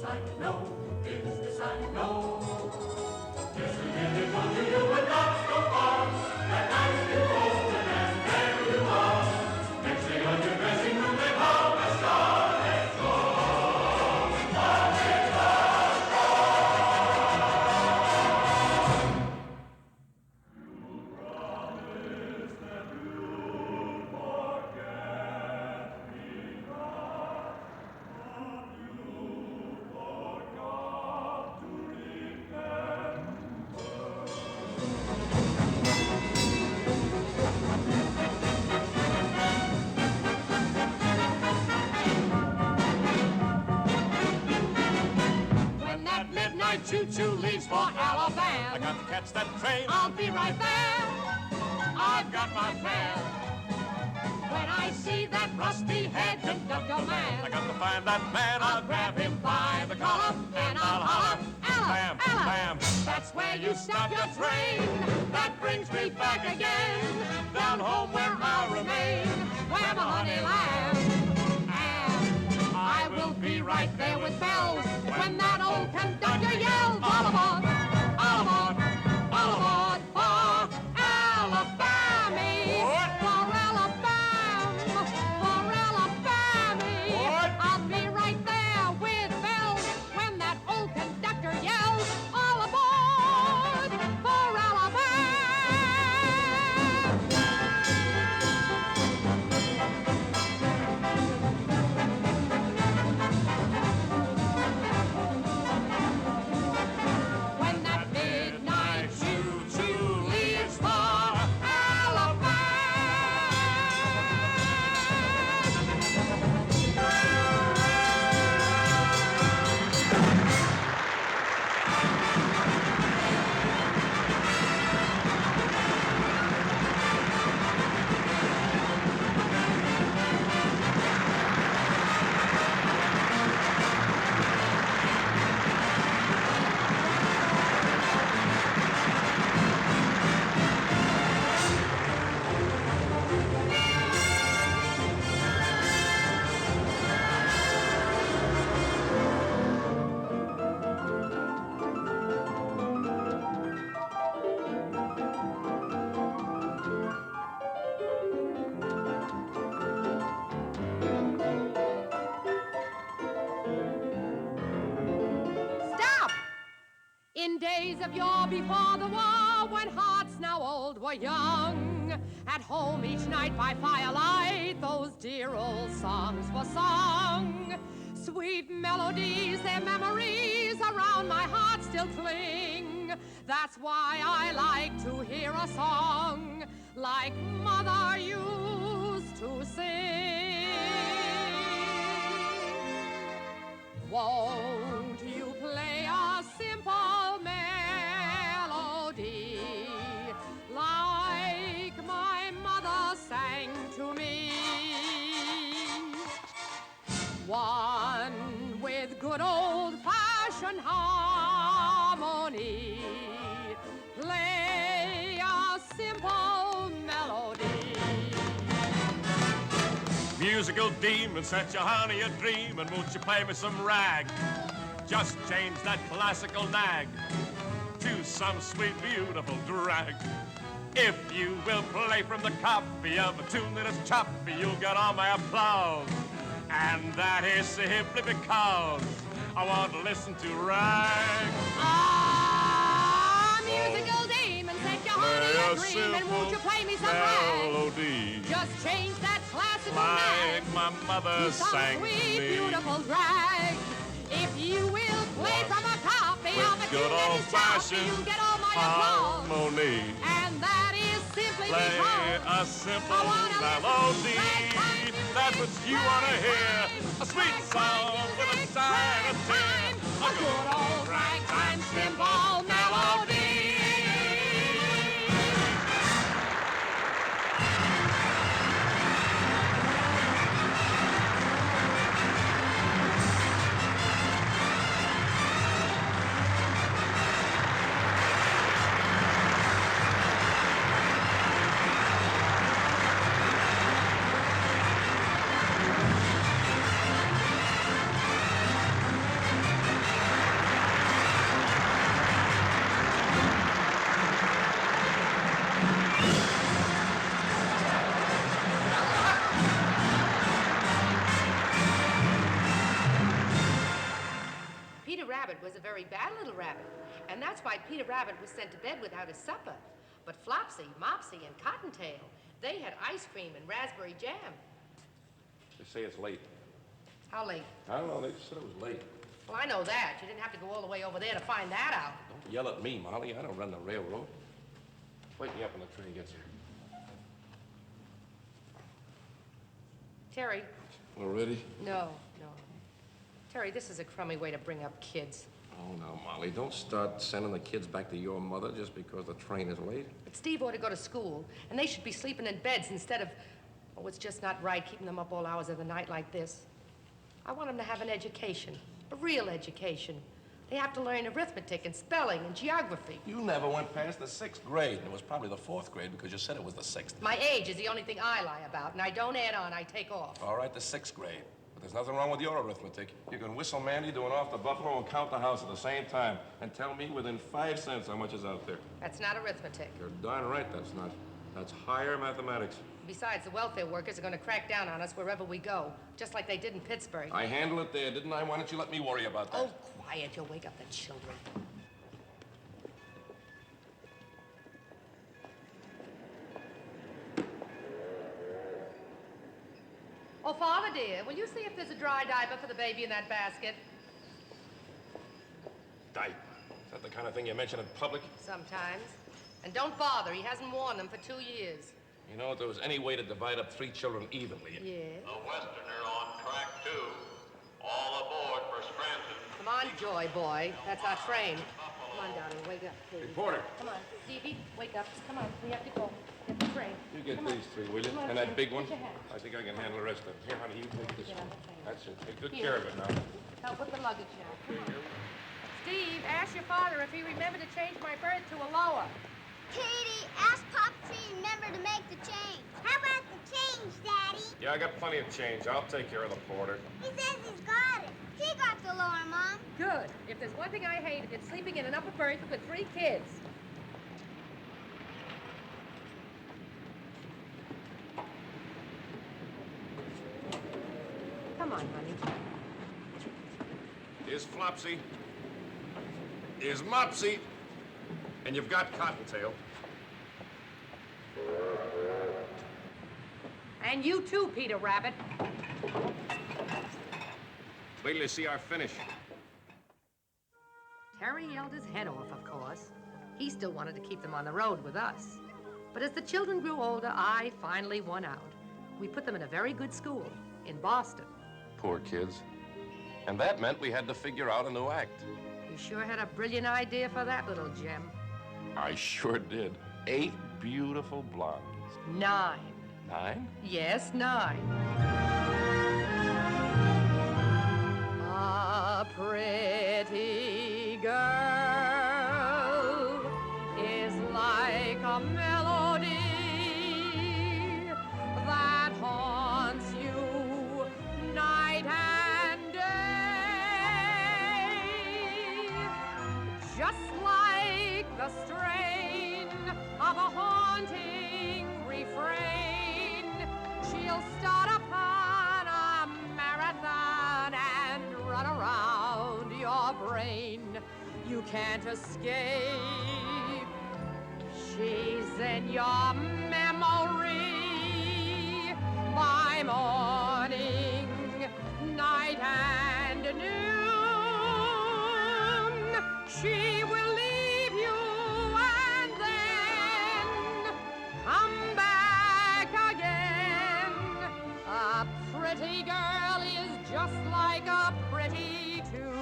I know, is this I know. Yes, we really told you you would not go far. That night you opened and there you are. Next day on your dressing room they hung a scarlet rose. Choo-choo leaves for Alabama. I got to catch that train. I'll be right there. I've got my fare. When I see that rusty-head conductor man, I got to find that man. I'll grab him by the collar and I'll holler, Bam, bam. That's where you stop your train. That brings me back again, down home where I'll remain, where my honey lands. And I will be right there with bells when that old conductor yells, all aboard, all aboard, all aboard for Alabama, for Alabama, for Alabama. I'll be right there with bells when that old conductor yells, all aboard for Alabama. In days of yore before the war, when hearts now old were young, at home each night by firelight, those dear old songs were sung. Sweet melodies, their memories around my heart still cling. That's why I like to hear a song like Mother used to sing. Won't you play a simple melody like my mother sang to me? One with good old-fashioned harmony. Play a simple melody. Musical demon, set your honey a dream, and won't you play me some rag? Just change that classical nag to some sweet, beautiful drag. If you will play from the copy of a tune that is choppy, you'll get all my applause. And that is simply because I want to listen to rag. Ah, musical demon, set your honey a dream, and won't you play me some melody. Rag? Just change that classical like nag my mother sang sweet, to me. beautiful drag. If you will play from a copy of a tune that is choppy, you get all my applause. Harmony. And that is simply Play because a simple melody. That's what you want to hear. A sweet song with a sign of tear. A good old ragtime simple melody. and that's why Peter Rabbit was sent to bed without his supper. But Flopsy, Mopsy, and Cottontail, they had ice cream and raspberry jam. They say it's late. How late? I don't know. They just said it was late. Well, I know that. You didn't have to go all the way over there to find that out. Don't yell at me, Molly. I don't run the railroad. Wake me up when the train gets here. Terry. We're ready? No. Terry, this is a crummy way to bring up kids. Oh, now, Molly, don't start sending the kids back to your mother just because the train is late. But Steve ought to go to school, and they should be sleeping in beds instead of... Oh, it's just not right keeping them up all hours of the night like this. I want them to have an education, a real education. They have to learn arithmetic and spelling and geography. You never went past the 6th grade, and it was probably the 4th grade because you said it was the 6th. My age is the only thing I lie about, and I don't add on, I take off. All right, the 6th grade. But there's nothing wrong with your arithmetic. You can whistle Mandy doing off the buffalo and count the house at the same time and tell me within 5 cents how much is out there. That's not arithmetic. You're darn right that's not. That's higher mathematics. Besides, the welfare workers are going to crack down on us wherever we go, just like they did in Pittsburgh. I handled it there, didn't I? Why don't you let me worry about that? Oh, quiet. You'll wake up the children. Oh, Father, dear, will you see if there's a dry diaper for the baby in that basket? Diaper. Is that the kind of thing you mention in public? Sometimes. And don't bother. He hasn't worn them for 2 years. You know, if there was any way to divide up 3 children evenly... Yeah. The Westerner on track 2. All aboard for Scranton. Come on, Joy boy. That's our train. Come on, darling. Wake up, please. Reporter. Come on. Stevie, wake up. Come on. We have to go. Get the train. You get Come these on. 3, will you? Come on, And that big one? Get your hat. I think I can handle the rest of it. Here, honey, you take this Get one. on the train. That's it. Take good Here. care of it now. Help with the luggage now. Come on. Steve, ask your father if he remembered to change my berth to a lower. Katie, ask Pop to remember to make the change. How about the change, Daddy? Yeah, I got plenty of change. I'll take care of the porter. He says he's got it. He got the lower, Mom. Good. If there's one thing I hate, it's sleeping in an upper berth with 3 kids. Come on, honey. Here's Flopsy. Here's Mopsy. And you've got Cottontail. And you too, Peter Rabbit. Wait till you see our finish. Terry yelled his head off, of course. He still wanted to keep them on the road with us. But as the children grew older, I finally won out. We put them in a very good school in Boston. Poor kids. And that meant we had to figure out a new act. You sure had a brilliant idea for that little gem. I sure did. 8 beautiful blondes. 9. 9? Yes, 9. A pretty girl is like a melody that haunts you night and day, just like the strain of a haunting refrain. She'll start upon a marathon and run around your brain. You can't escape. She's in your memory by morning, night, and noon. She will leave you and then come back again. A pretty girl is just like a pretty tune.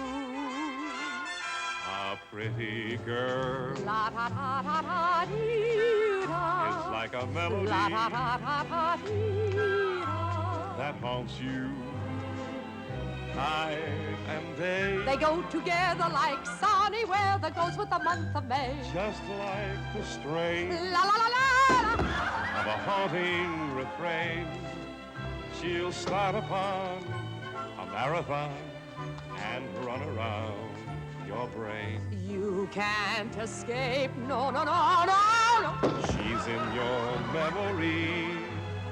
A pretty girl La ta ta ta ta dee da. is like a melody La ta ta ta ta dee da. that haunts you night and day. They go together like sunny weather goes with the month of May. Just like the strain La la la la la. of a haunting refrain. She'll start upon a marathon and run around your brain. You can't escape. No, no, no, no, no. She's in your memory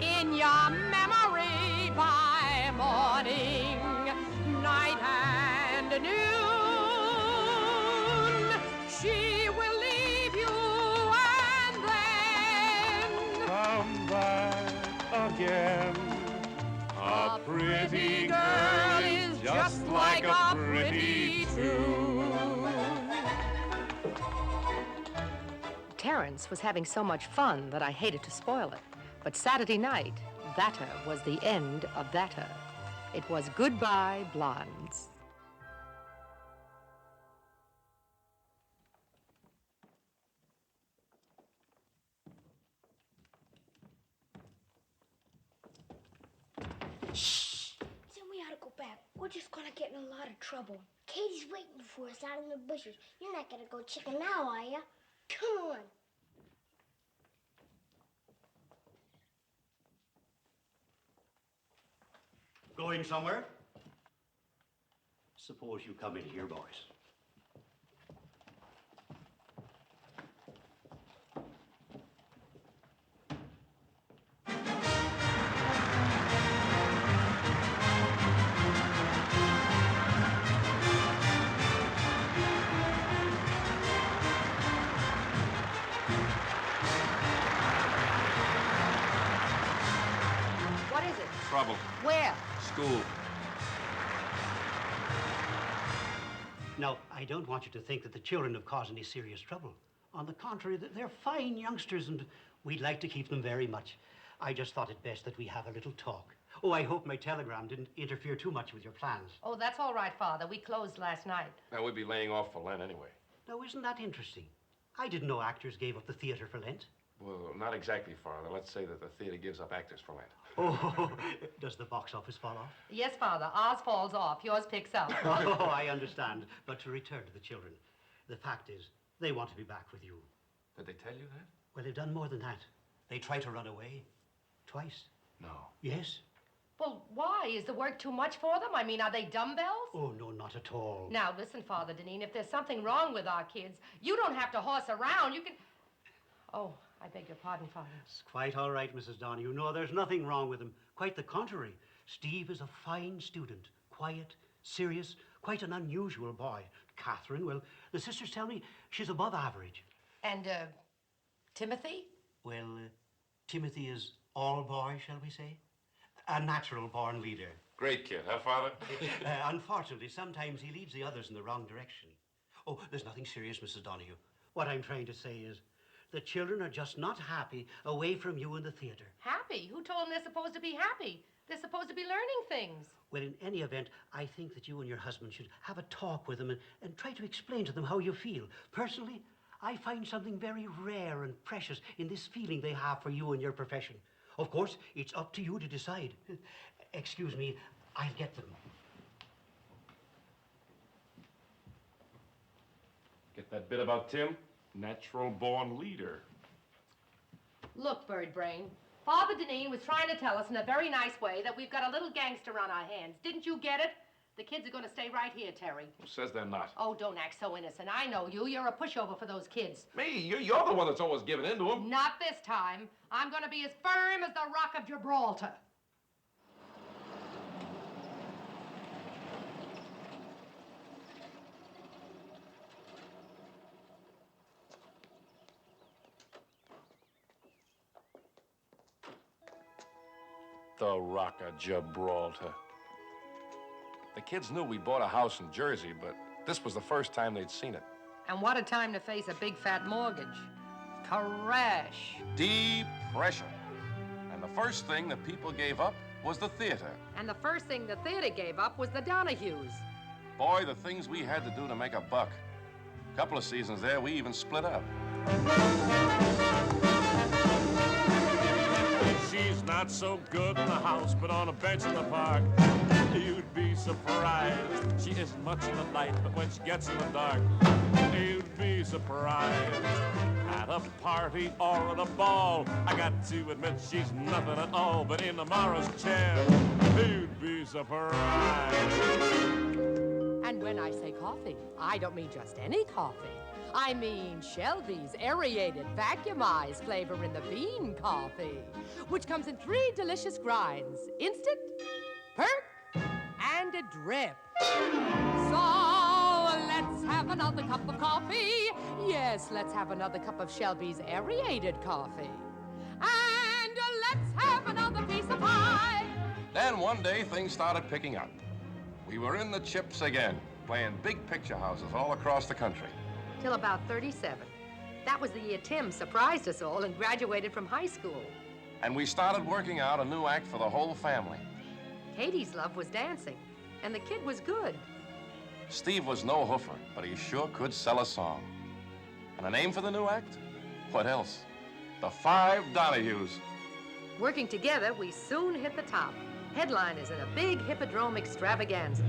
In your memory by morning, night, and noon. She again. A pretty girl is just like a pretty tune. Terrence was having so much fun that I hated to spoil it. But Saturday night, that'er was the end of thater. It was goodbye, blondes. Shh! Then we ought to go back. We're just gonna get in a lot of trouble. Katie's waiting for us out in the bushes. You're not gonna go chicken now, are you? Come on. Going somewhere? Suppose you come in here, boys. What is it? Trouble. Where? School. Now, I don't want you to think that the children have caused any serious trouble. On the contrary, they're fine youngsters, and we'd like to keep them very much. I just thought it best that we have a little talk. Oh, I hope my telegram didn't interfere too much with your plans. Oh, that's all right, Father. We closed last night. Now, we'd be laying off for Lent anyway. Now, isn't that interesting? I didn't know actors gave up the theater for Lent. Well, not exactly, Father. Let's say that the theater gives up actors for Lent. Oh, does the box office fall off? Yes, Father. Ours falls off. Yours picks up. Oh, I understand. But to return to the children, the fact is, they want to be back with you. Did they tell you that? Well, they've done more than that. They tried to run away. Twice. No. Yes. Well, why? Is the work too much for them? I mean, are they dumbbells? Oh, no, not at all. Now, listen, Father Deneen, if there's something wrong with our kids, you don't have to horse around. You can... Oh, I beg your pardon, Father. It's quite all right, Mrs. Donahue. No, there's nothing wrong with him. Quite the contrary. Steve is a fine student. Quiet, serious, quite an unusual boy. Catherine, well, the sisters tell me she's above average. And, Timothy? Well, Timothy is all boy, shall we say? A natural-born leader. Great kid, huh, Father? Unfortunately, sometimes he leads the others in the wrong direction. Oh, there's nothing serious, Mrs. Donahue. What I'm trying to say is the children are just not happy away from you in the theater. Happy? Who told them they're supposed to be happy? They're supposed to be learning things. Well, in any event, I think that you and your husband should have a talk with them and try to explain to them how you feel. Personally, I find something very rare and precious in this feeling they have for you and your profession. Of course, it's up to you to decide. Excuse me, I'll get them. Get that bit about Tim? Natural-born leader. Look, Bird Brain, Father Deneen was trying to tell us in a very nice way that we've got a little gangster on our hands. Didn't you get it? The kids are going to stay right here, Terry. Who says they're not? Oh, don't act so innocent. I know you. You're a pushover for those kids. Me? You're the one that's always giving in to them. Not this time. I'm going to be as firm as the Rock of Gibraltar. The Rock of Gibraltar. The kids knew we bought a house in Jersey, but this was the first time they'd seen it. And what a time to face a big fat mortgage. Crash. Depression. And the first thing that people gave up was the theater. And the first thing the theater gave up was the Donahues. Boy, the things we had to do to make a buck. A couple of seasons there, we even split up. She's not so good in the house, but on a bench in the park, you'd be surprised. She isn't much in the light, but when she gets in the dark, you'd be surprised. At a party or at a ball, I got to admit she's nothing at all, but in tomorrow's chair, you'd be surprised. And when I say coffee, I don't mean just any coffee. I mean Shelby's aerated, vacuumized flavor in the bean coffee, which comes in 3 delicious grinds: instant, perk, and a drip. So let's have another cup of coffee. Yes, let's have another cup of Shelby's aerated coffee. And let's have another piece of pie. Then one day, things started picking up. We were in the chips again, playing big picture houses all across the country. Till about 37. That was the year Tim surprised us all and graduated from high school. And we started working out a new act for the whole family. Katie's love was dancing, and the kid was good. Steve was no hoofer, but he sure could sell a song. And a name for the new act? What else? The Five Donahues. Working together, we soon hit the top. Headliners in a big hippodrome extravaganza.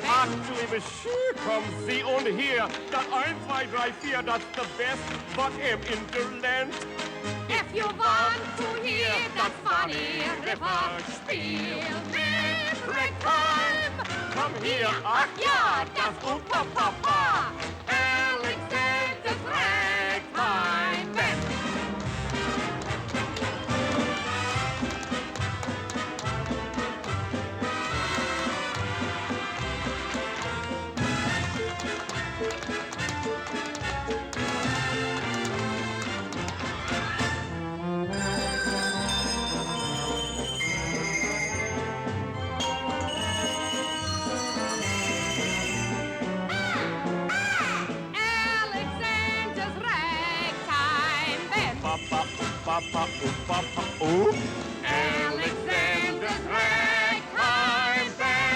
Ach, du liebe Schü, komm, sieh und hier. Das 1, 2, 3, 4, das ist the best, but im Interland. If you want to hear that funny Ripper-Spiel mit Ragtime, Komm hier, ach ja, das Opa-Papa, Alexander's Ragtime Band. Papa, papa, oh. Alexander's Ragtime Band.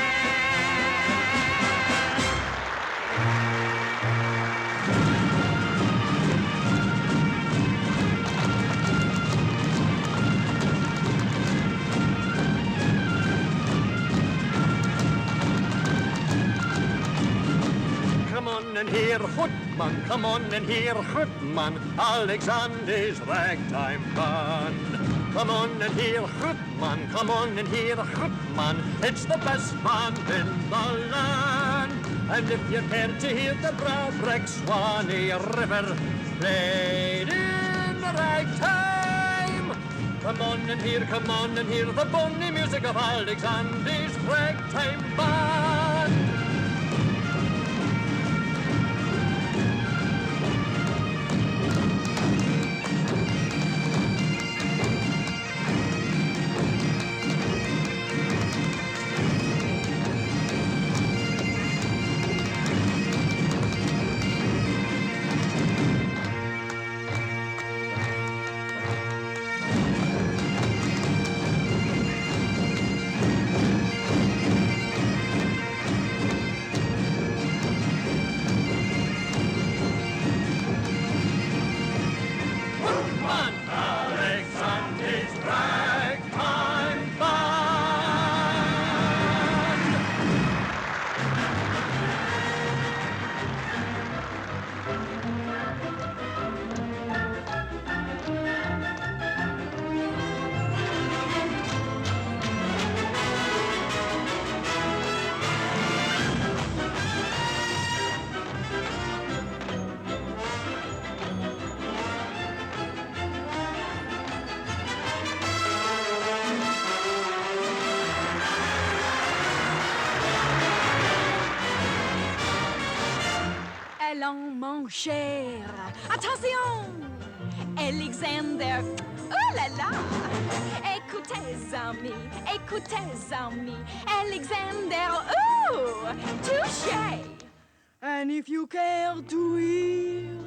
Come on and hear Footman, come on and hear Footman, Alexander's Ragtime Band. Come on and hear Footman, come on and hear Footman, it's the best band in the land. And if you care to hear the Brabrek Swanee River played in ragtime, come on and hear the bonny music of Alexander's Ragtime Band. tout cher. Attention, Alexander. Oh là là! Écoutez, amis, Alexander, oh, touché! And if you care to hear,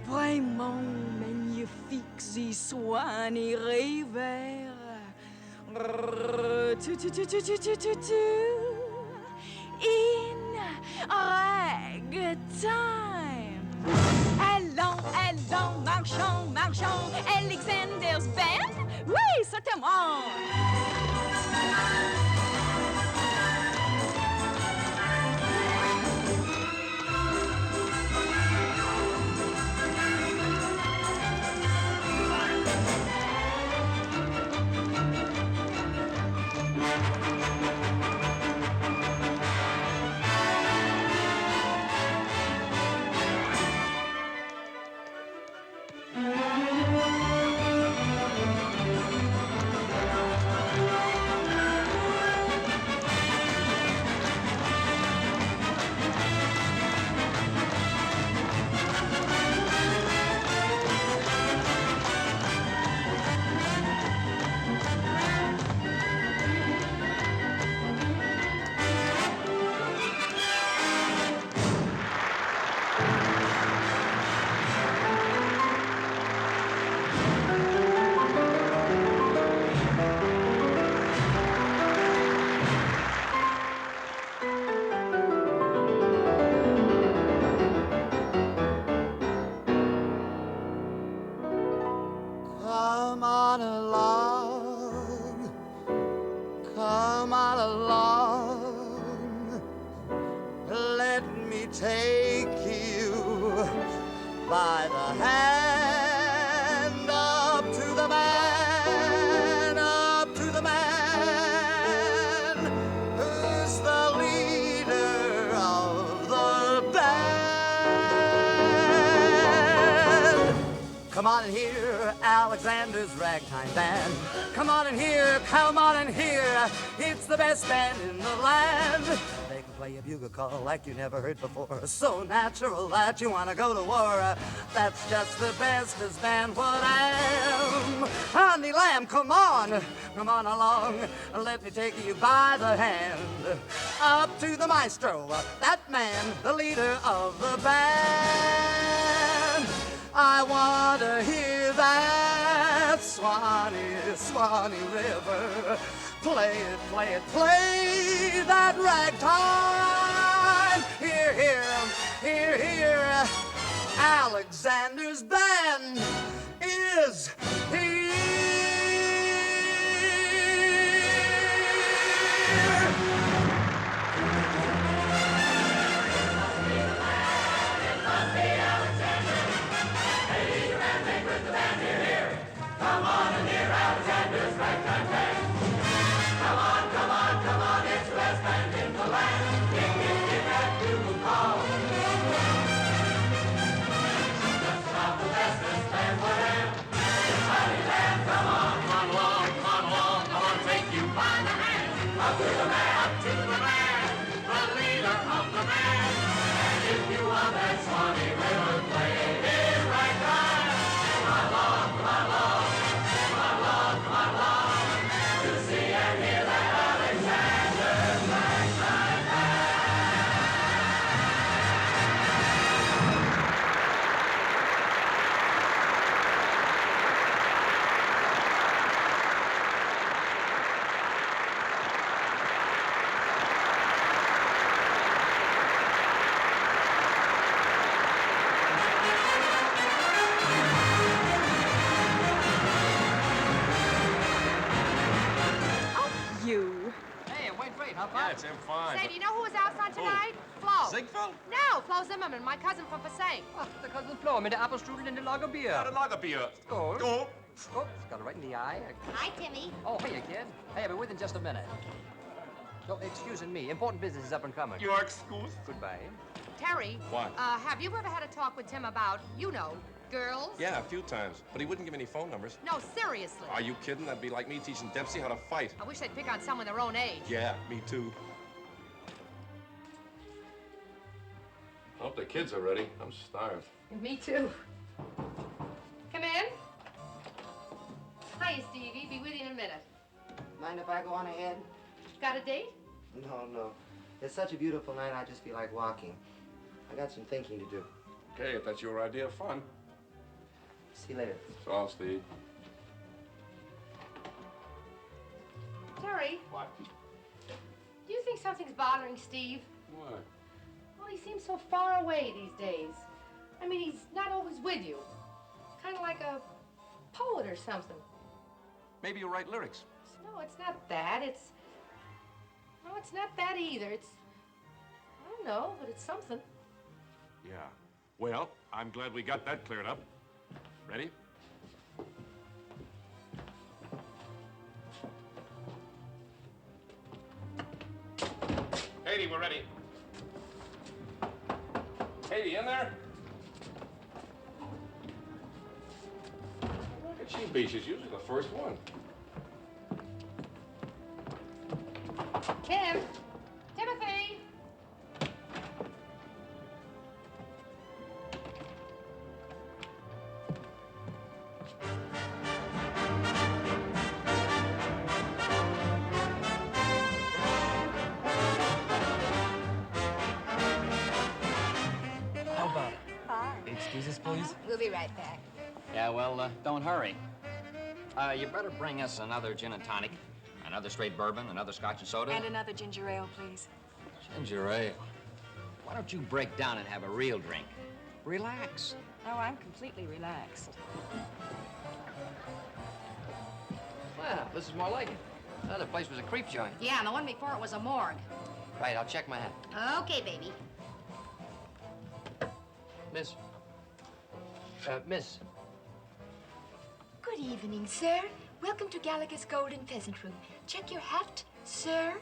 vraiment magnifique, y soignes rêveurs. In ragtime. Allons, marchons, Alexander's band? Oui, certainement. Come on along, let me take you by the hand up to the man who's the leader of the band. Come on and hear Alexander's ragtime band. Come on and hear, it's the best band in the land. They can play a bugle call like you never heard before, so natural that you want to go to war. That's just the bestest band what I am. Honey lamb, come on along, let me take you by the hand up to the maestro, that man, the leader of the band. I want to hear that Swanee River. Play that ragtime. Hear, Alexander's band is here. Come on and hear Alexander's ragtime band. Come on, it's the best band in the land. Give that bugle call. Just about the bestest band what am. Honey lamb, come on along, I want to take you by the hand. Up to the man, the leader of the band. And if you want that Swanee River, play his ragtime. Come along. To see and hear that Alexander's ragtime Yeah, it's him fine. Say, do you know who was outside tonight? Flo. Ziegfeld? No, Flo Zimmerman, my cousin from Passaic. Ach, der Cousin Flo mit der Apfelstrudel in der Lagerbier. Ja, der Lagerbier. Skål. Skål. Oops, got it right in the eye. Hi, Timmy. Oh, hiya, kid. Hey, I'll be with in just a minute. Oh, excusing me. Important business is up and coming. Your excuse. Goodbye. Terry. What? Have you ever had a talk with Tim about, girls? Yeah, a few times. But he wouldn't give any phone numbers. No, seriously. Are you kidding? That'd be like me teaching Dempsey how to fight. I wish they'd pick on someone their own age. Yeah, me too. hope the kids are ready. I'm starved. Me too. Come in. Hiya, Stevie. Be with you in a minute. Mind if I go on ahead? Got a date? No. It's such a beautiful night, I just feel like walking. I got some thinking to do. Okay, if that's your idea of fun. See you later. So long, Steve. Terry, What? do you think something's bothering Steve? What? Well, he seems so far away these days. I mean, he's not always with you. Kind of like a poet or something. Maybe you'll write lyrics. No, it's not that. No, it's not that either. I don't know, but it's something. Yeah. Well, I'm glad we got that cleared up. Ready? Katie, we're ready. Katie, in there? Where could she be? She's usually the first one. Tim! Timothy! How about it? Hi. Excuses, please. We'll be right back. Yeah, well, don't hurry. You better bring us another gin and tonic, another straight bourbon, another scotch and soda. And another ginger ale, please. Ginger ale. Why don't you break down and have a real drink? Relax. Oh, I'm completely relaxed. Well, this is more like it. The other place was a creep joint. Yeah, and the one before it was a morgue. Right, I'll check my hat. Okay, baby. Miss. Miss. Good evening, sir. Welcome to Gallagher's Golden Pheasant Room. Check your hat, sir.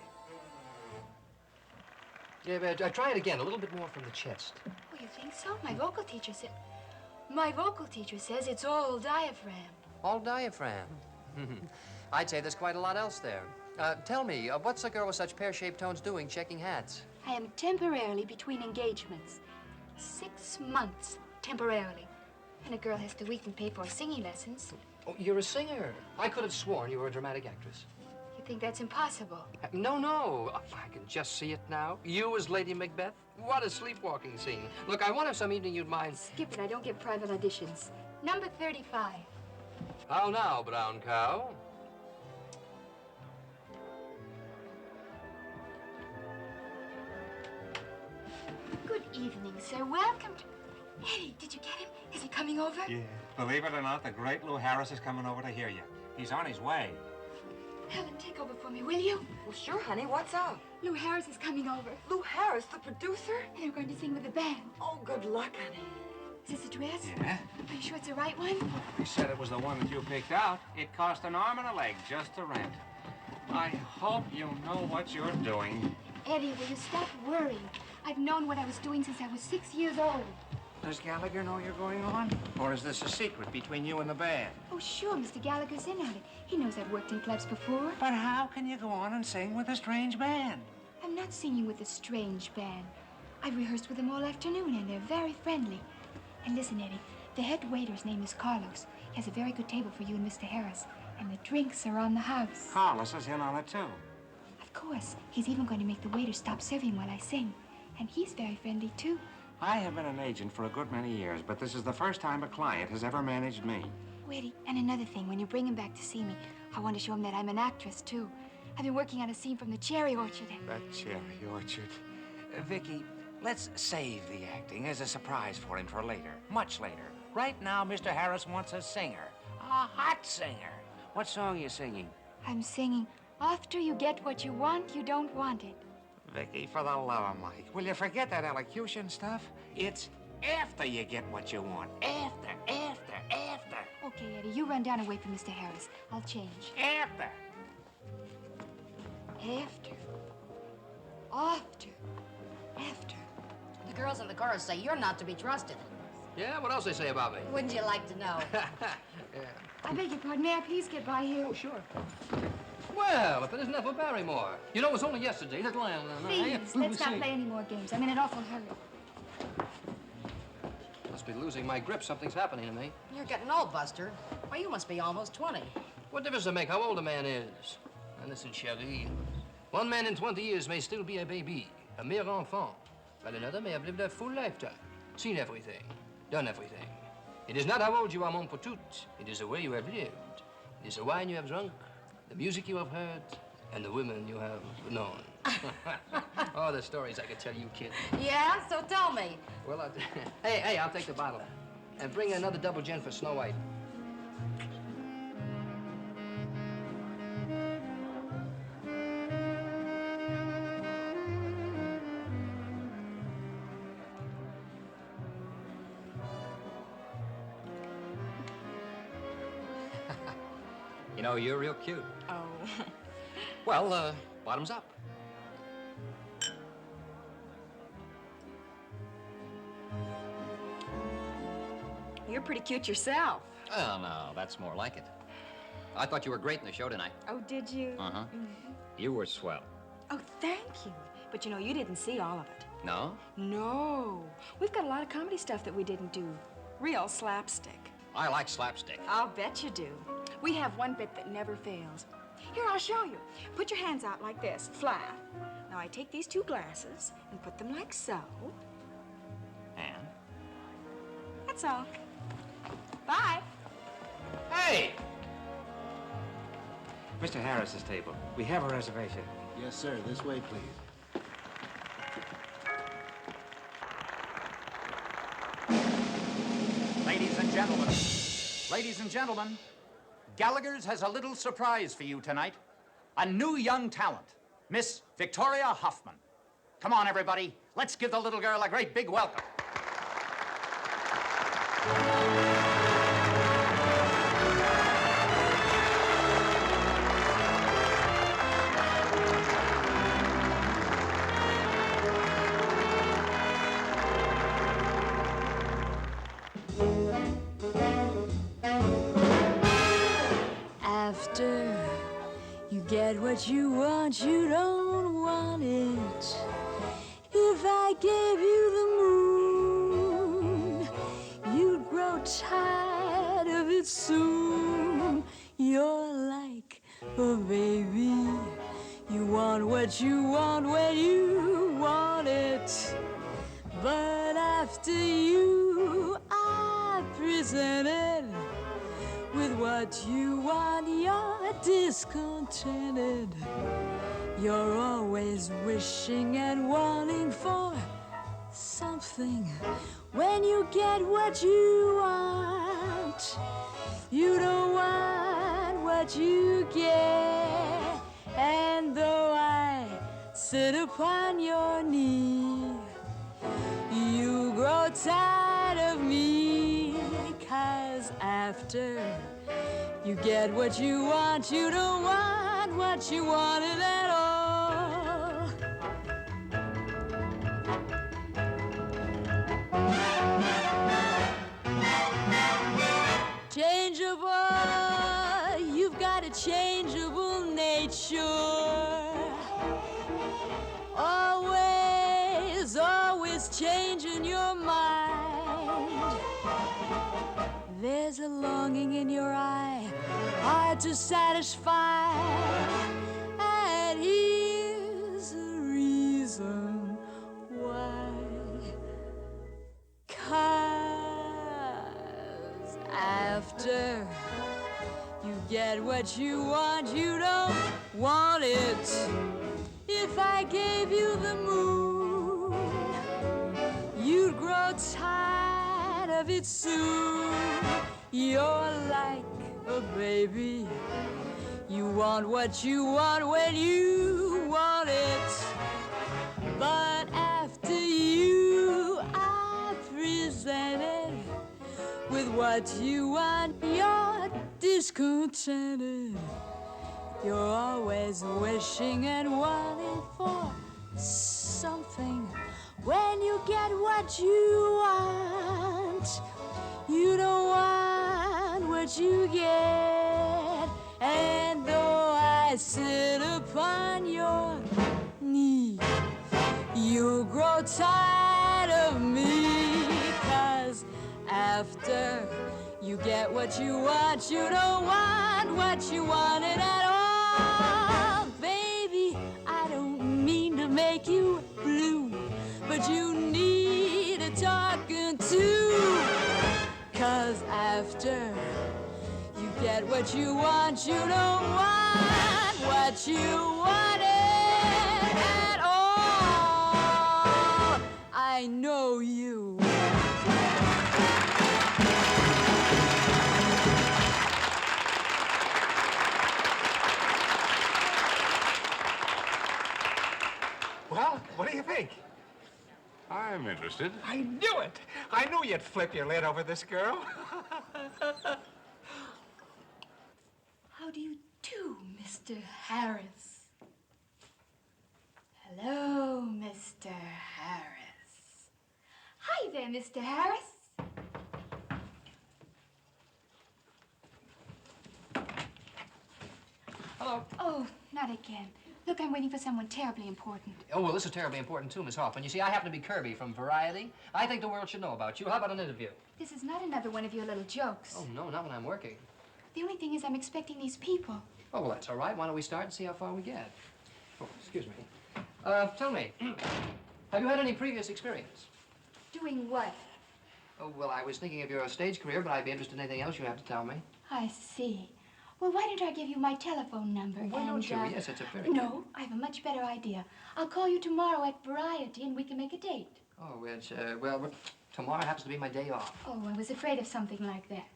Yeah, but try it again, a little bit more from the chest. Oh, you think so? My vocal teacher says it's all diaphragm. All diaphragm. I'd say there's quite a lot else there. Tell me, what's a girl with such pear-shaped tones doing checking hats? I am temporarily between engagements. 6 months, temporarily. And a girl has to weekly pay for singing lessons. Oh, you're a singer. I could have sworn you were a dramatic actress. You think that's impossible? No. I can just see it now. You as Lady Macbeth? What a sleepwalking scene. Look, I wonder if some evening you'd mind... Skip it, I don't give private auditions. Number 35. How now, brown cow? Good evening, sir. Welcome to... Eddie, did you get him? Is he coming over? Yeah. Believe it or not, the great Lou Harris is coming over to hear you. He's on his way. Helen, take over for me, will you? Well, sure, honey. What's up? Lou Harris is coming over. Lou Harris, the producer? And they're going to sing with the band. Oh, good luck, honey. Is this the dress? Yeah? Are you sure it's the right one? They said it was the one that you picked out. It cost an arm and a leg just to rent. I hope you know what you're doing. Eddie, will you stop worrying? I've known what I was doing since I was 6 years old. Does Gallagher know you're going on? Or is this a secret between you and the band? Oh, sure, Mr. Gallagher's in on it. He knows I've worked in clubs before. But how can you go on and sing with a strange band? I'm not singing with a strange band. I've rehearsed with them all afternoon, and they're very friendly. And listen, Eddie, the head waiter's name is Carlos. He has a very good table for you and Mr. Harris. And the drinks are on the house. Carlos is in on it, too. Of course. He's even going to make the waiter stop serving while I sing. And he's very friendly, too. I have been an agent for a good many years, but this is the first time a client has ever managed me. Oh, Eddie, and another thing, when you bring him back to see me, I want to show him that I'm an actress, too. I've been working on a scene from the cherry orchard. That cherry orchard. Vicky, let's save the acting as a surprise for him for later, much later. Right now, Mr. Harris wants a singer, a hot singer. What song are you singing? I'm singing, after you get what you want, you don't want it. Vicky, for the love of Mike, will you forget that elocution stuff? It's after you get what you want. After. Okay, Eddie, you run down and wait for Mr. Harris. I'll change. After. After. The girls in the chorus say you're not to be trusted. Yeah, what else they say about me? Wouldn't you like to know? I beg your pardon. May I please get by here? Oh, sure. Well, if it isn't Ethel Barrymore. You know, it was only yesterday that Lionel and I... Please, let's not play any more games. I'm in an awful hurry. Must be losing my grip. Something's happening to me. You're getting old, Buster. Why, you must be almost 20. What difference does it make how old a man is? And listen, chérie. One man in 20 years may still be a baby, a mere enfant, while another may have lived a full lifetime, seen everything, done everything. It is not how old you are, mon petit. It is the way you have lived. It is the wine you have drunk, the music you have heard, and the women you have known. Oh, the stories I could tell you, kid. Yeah? So tell me. Well, hey, I'll take the bottle. And bring another double gin for Snow White. You know, you're real cute. Oh. Well, bottoms up. You're pretty cute yourself. Oh, no, that's more like it. I thought you were great in the show tonight. Oh, did you? Uh-huh. Mm-hmm. You were swell. Oh, thank you. But you know, you didn't see all of it. No? No. We've got a lot of comedy stuff that we didn't do. Real slapstick. I like slapstick. I'll bet you do. We have one bit that never fails. Here, I'll show you. Put your hands out like this, flat. Now, I take these two glasses and put them like so. And? That's all. Bye. Hey! Mr. Harris's table. We have a reservation. Yes, sir. This way, please. Ladies and gentlemen, Gallagher's has a little surprise for you tonight. A new young talent, Miss Victoria Hoffman. Come on, everybody. Let's give the little girl a great big welcome. After you get what you want, you don't want it. If I gave you the moon, you'd grow tired of it soon. You're like a baby. You want what you want when you want it. But after you are presented with what you want, you're discontented. You're always wishing and wanting for something. When you get what you want, you don't want what you get. And though I sit upon your knee, you grow tired of me. 'Cause after you get what you want, you don't want what you wanted at all. Changeable, you've got a changeable nature. Always changing your mind. There's a longing in your eye, hard to satisfy. And here's the reason why. 'Cause after you get what you want, you don't want it. If I gave you the moon, you'd grow tired of it soon. You're like a baby. You want what you want when you want it. But after you are presented with what you want, you're discontented. You're always wishing and wanting for something. When you get what you want, you don't want what you get. And though I sit upon your knee, you'll grow tired of me. after you get what you want, you don't want what you wanted at all. Baby, I don't mean to make you blue, but you need a talking to. 'Cause after you get what you want, you don't want what you wanted at all. I know you. Well, what do you think? I'm interested. I knew it. I knew you'd flip your lid over this girl. How do you do, Mr. Harris? Hello, Mr. Harris. Hi there, Mr. Harris. Hello. Oh, not again. Look, I'm waiting for someone terribly important. Oh, well, this is terribly important, too, Miss Hoffman. You see, I happen to be Kirby from Variety. I think the world should know about you. How about an interview? This is not another one of your little jokes. Oh, no, not when I'm working. The only thing is I'm expecting these people. Oh, well, that's all right. Why don't we start and see how far we get? Oh, excuse me. Tell me, have you had any previous experience? Doing what? Oh, well, I was thinking of your stage career, but I'd be interested in anything else you have to tell me. I see. Well, why don't I give you my telephone number? Why don't you? Yes, it's a very No, I have a much better idea. I'll call you tomorrow at Variety and we can make a date. Oh, it's, well, tomorrow happens to be my day off. Oh, I was afraid of something like that.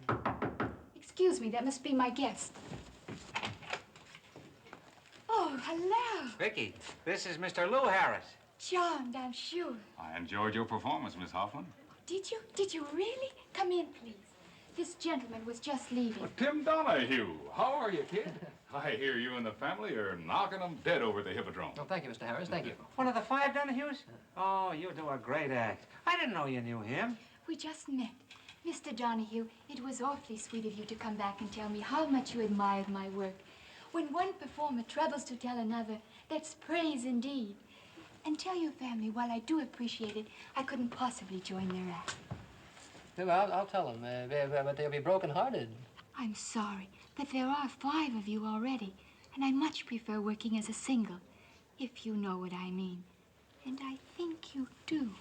Excuse me, that must be my guest. Oh, hello. Vicky, this is Mr. Lou Harris. Charmed, I'm sure. I enjoyed your performance, Miss Hoffman. Did you? Did you really? Come in, please. This gentleman was just leaving. Tim Donahue, how are you, kid? I hear you and the family are knocking them dead over the Hippodrome. Oh, thank you, Mr. Harris. Thank you. One of the Five Donahues? Oh, you do a great act. I didn't know you knew him. We just met. Mr. Donahue, it was awfully sweet of you to come back and tell me how much you admired my work. When one performer troubles to tell another, that's praise indeed. And tell your family, while I do appreciate it, I couldn't possibly join their act. Well, I'll tell them, but they'll be broken-hearted. I'm sorry, but there are 5 of you already, and I much prefer working as a single, if you know what I mean. And I think you do.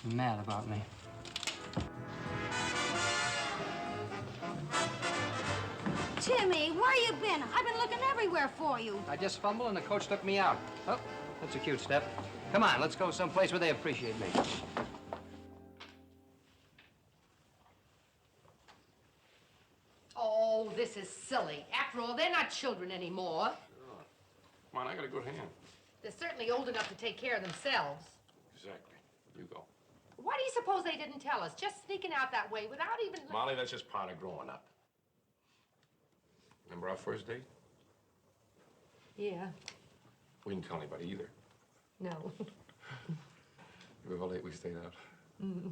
Mad about me. Timmy, where you been? I've been looking everywhere for you. I just fumbled and the coach took me out. Oh, that's a cute step. Come on, let's go someplace where they appreciate me. Oh, this is silly. After all, they're not children anymore. Come on, I got a good hand. They're certainly old enough to take care of themselves. Exactly. You go. Why do you suppose they didn't tell us? Just sneaking out that way without even... Molly, that's just part of growing up. Remember our first date? Yeah. We didn't tell anybody either. No. Remember how late we stayed out? Mm.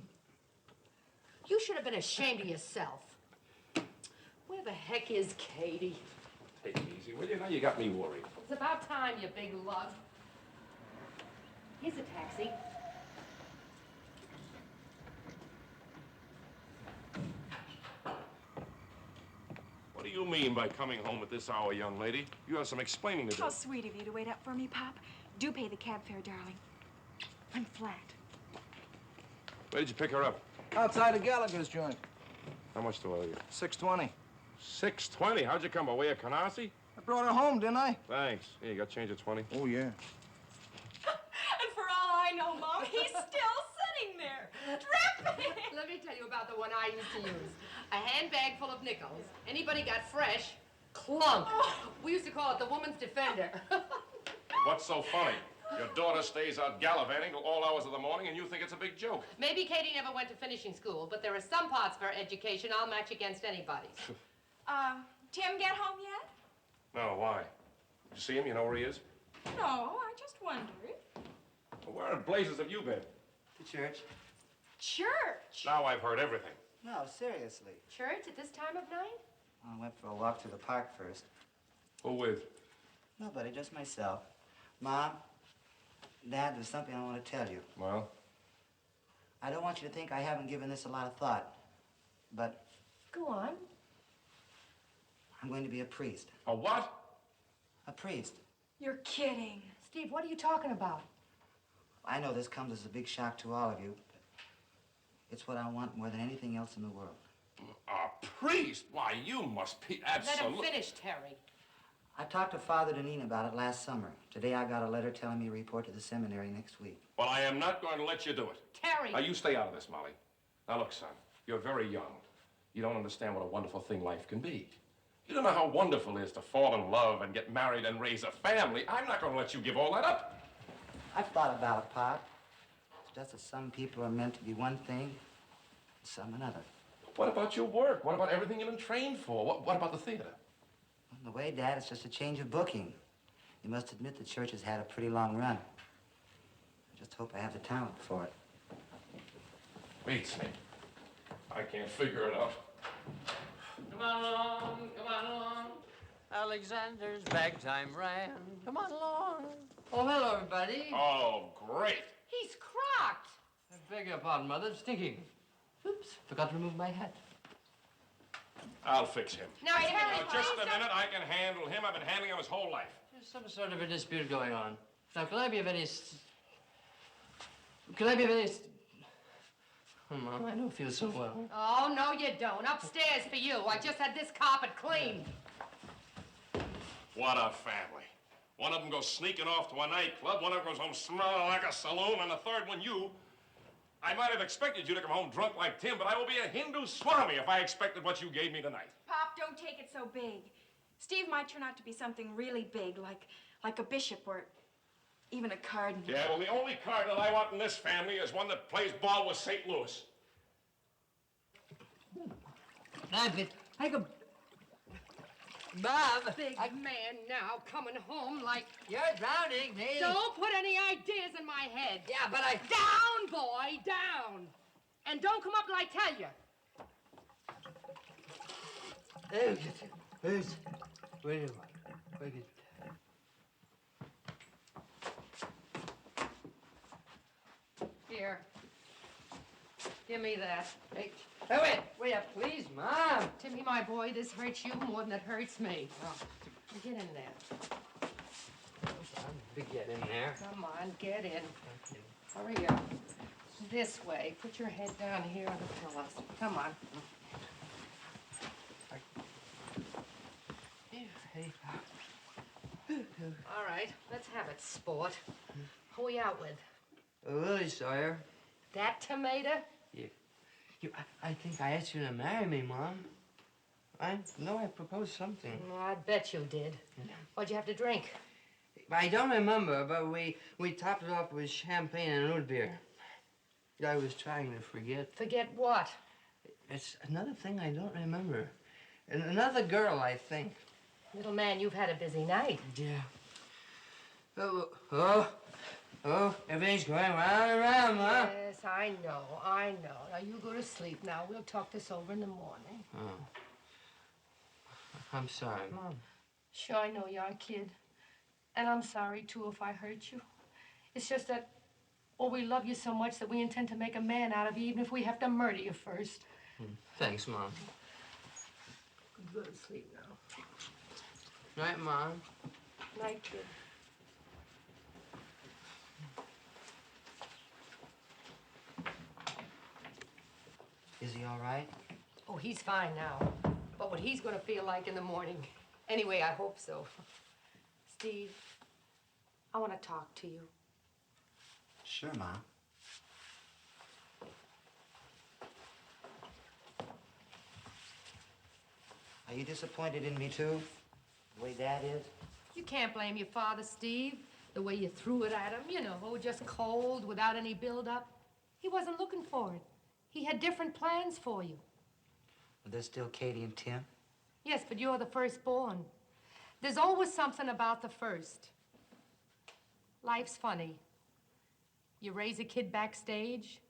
You should have been ashamed of yourself. Where the heck is Katie? Take it easy, will you? Now you got me worried. It's about time, you big lug. Here's a taxi. What do you mean by coming home at this hour, young lady? You have some explaining to do. How sweet of you to wait up for me, Pop. Do pay the cab fare, darling. I'm flat. Where did you pick her up? Outside of Gallagher's joint. How much do I owe you? $6.20. $6.20? How'd you come, by way of Canarsie? I brought her home, didn't I? Thanks. Here, you got change of 20? Oh, yeah. And for all I know, Mom, he's still sitting there, dripping. Let me tell you about the one I used to use. A handbag full of nickels. Anybody got fresh, clunk. We used to call it the woman's defender. What's so funny? Your daughter stays out gallivanting till all hours of the morning, and you think it's a big joke. Maybe Katie never went to finishing school, but there are some parts of her education I'll match against anybody's. Tim get home yet? No, why? Did you see him? You know where he is? No, I just wondered. Well, where in blazes have you been? To church. Church? Now I've heard everything. No, seriously. Church at this time of night? I went for a walk through the park first. Who with? Nobody, just myself. Mom, Dad, there's something I want to tell you. Well? I don't want you to think I haven't given this a lot of thought, but Go on. I'm going to be a priest. A what? A priest. You're kidding. Steve, what are you talking about? I know this comes as a big shock to all of you, but it's what I want more than anything else in the world. A priest? Why, you must be absolute... Let him finish, Terry. I talked to Father Donahue about it last summer. Today I got a letter telling me to report to the seminary next week. Well, I am not going to let you do it. Terry! Now, you stay out of this, Molly. Now, look, son, you're very young. You don't understand what a wonderful thing life can be. You don't know how wonderful it is to fall in love and get married and raise a family. I'm not going to let you give all that up. I've thought about it, Pop. It's just that some people are meant to be one thing, and some another. What about your work? What about everything you've been trained for? What about the theater? In the way, Dad, it's just a change of booking. You must admit the church has had a pretty long run. I just hope I have the talent for it. Beats me. I can't figure it out. Come on along, come on along. Alexander's bagtime ran. Come on along. Oh, hello, everybody. Oh, great. He's crocked. I beg your pardon, Mother. It's stinking. Oops, forgot to remove my hat. I'll fix him. Now, Terry, Now, just a minute. I can handle him. I've been handling him his whole life. There's some sort of a dispute going on. Now, can I be of any... Can I be of any... Oh, Mom, I don't feel so well. Oh, no, you don't. Upstairs for you. I just had this carpet cleaned. What a family. One of them goes sneaking off to a nightclub, one of them goes home smelling like a saloon, and the third one, you. I might have expected you to come home drunk like Tim, but I will be a Hindu Swami if I expected what you gave me tonight. Pop, don't take it so big. Steve might turn out to be something really big, like a bishop or even a cardinal. Yeah, well, the only cardinal I want in this family is one that plays ball with St. Louis. I go... Bob! Big man now coming home like... You're drowning me. Don't put any ideas in my head. Yeah, but I... Down, boy, down. And don't come up till I tell you. Wait a minute. Here. Give me that. Hey, wait up, please, Mom. Timmy, my boy, this hurts you more than it hurts me. Oh, get in there. Get in there. Come on, get in. Hurry up. This way. Put your head down here on the pillows. Come on. All right, let's have it, sport. Who are we out with? Willie Sawyer. That tomato? I think I asked you to marry me, Mom. I know I proposed something. Well, I bet you did. What'd you have to drink? I don't remember, but we topped it off with champagne and root beer. I was trying to forget. Forget what? It's another thing I don't remember. And another girl, I think. Little man, you've had a busy night. Yeah. Oh, everything's going round and round, Mom. Yes, I know. Now, you go to sleep now. We'll talk this over in the morning. Oh. I'm sorry, Mom. Sure, I know you're a kid. And I'm sorry, too, if I hurt you. It's just that, we love you so much that we intend to make a man out of you, even if we have to murder you first. Thanks, Mom. Go to sleep now. Night, Mom. Night, kid. Is he all right? Oh, he's fine now. But what he's gonna feel like in the morning. Anyway, I hope so. Steve, I want to talk to you. Sure, Mom. Are you disappointed in me, too? The way Dad is? You can't blame your father, Steve. The way you threw it at him, just cold, without any build-up. He wasn't looking for it. He had different plans for you. Well, there's still Katie and Tim? Yes, but you're the firstborn. There's always something about the first. Life's funny. You raise a kid backstage.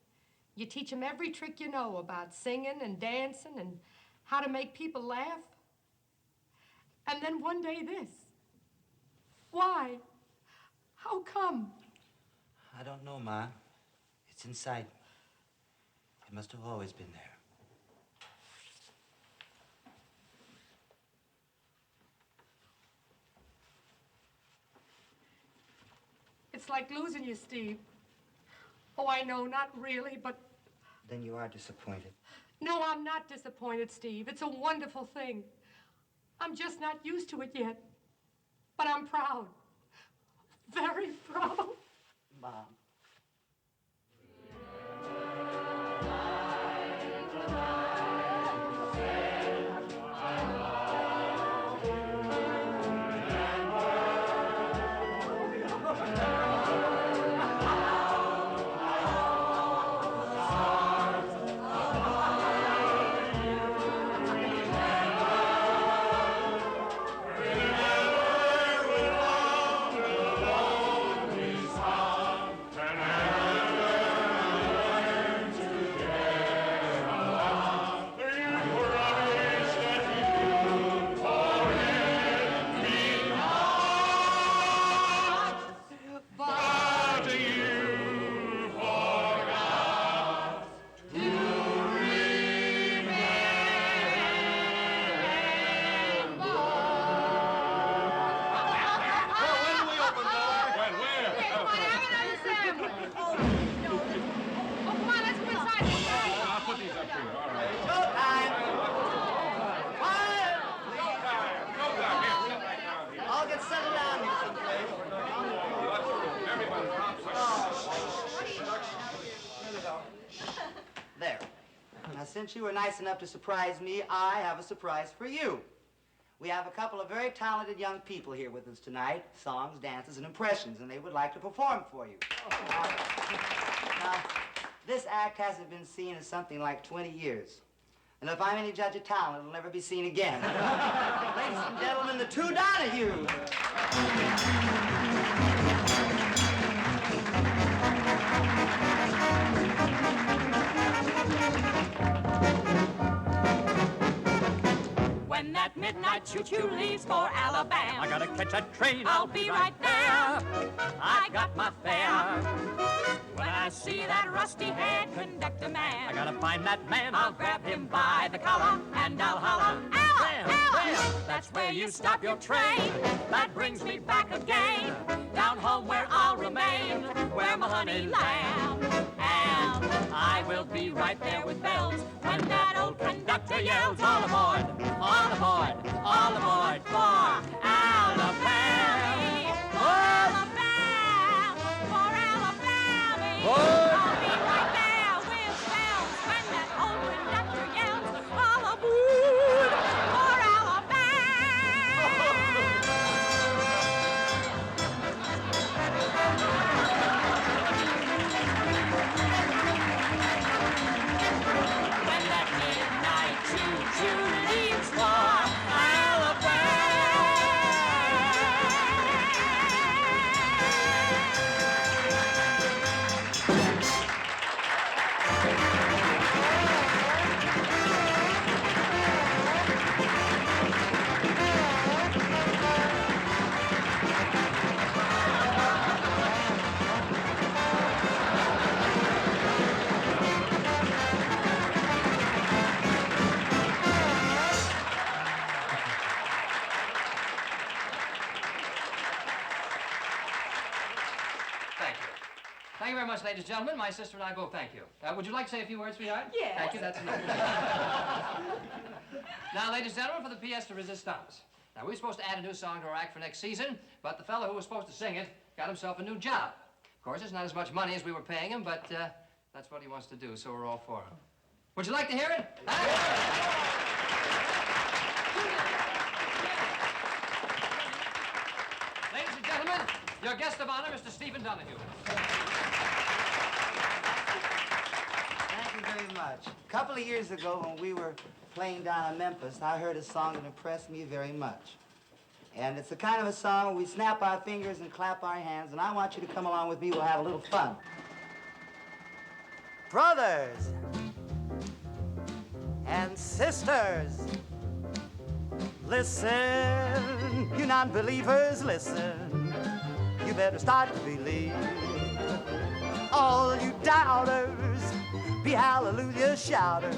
You teach him every trick you know about singing and dancing and how to make people laugh. And then one day this. Why? How come? I don't know, Ma. It's inside. It must have always been there. It's like losing you, Steve. Oh, I know, not really, but... Then you are disappointed. No, I'm not disappointed, Steve. It's a wonderful thing. I'm just not used to it yet. But I'm proud. Very proud. Mom. There. Now, since you were nice enough to surprise me, I have a surprise for you. We have a couple of very talented young people here with us tonight, songs, dances, and impressions, and they would like to perform for you. Now, this act hasn't been seen in something like 20 years. And if I'm any judge of talent, it'll never be seen again. Ladies and gentlemen, the two Donahues. When that midnight choo-choo leaves for Alabama, I gotta catch a train. I'll be right there. I got my fare. When I see that rusty-haired conductor man, I gotta find that man. I'll grab him by the collar and I'll holler, "Ella, Ella!" That's where you stop your train. That brings me back again, down home where I'll remain, where my honey lamb. And I will be right there with bells when that old conductor yells, "All aboard, all aboard, all aboard for Alabama, Alabama, for Alabama." I'll be right there with bells when that old conductor yells, "All aboard for when that midnight choo-choo leaves for Thank you very much, ladies and gentlemen. My sister and I both thank you. Would you like to say a few words, sweetheart? Yes. Thank you, that's enough. Now, ladies and gentlemen, for the pièce de résistance. Now, we were supposed to add a new song to our act for next season, but the fellow who was supposed to sing it got himself a new job. Of course, it's not as much money as we were paying him, but that's what he wants to do, so we're all for him. Would you like to hear it? Ladies and gentlemen, your guest of honor, Mr. Stephen Donahue. Thank you very much. A couple of years ago, when we were playing down in Memphis, I heard a song that impressed me very much. And it's the kind of a song where we snap our fingers and clap our hands, and I want you to come along with me. We'll have a little fun. Brothers and sisters, listen, you non-believers, listen. You better start to believe. all you doubters, be hallelujah shouters,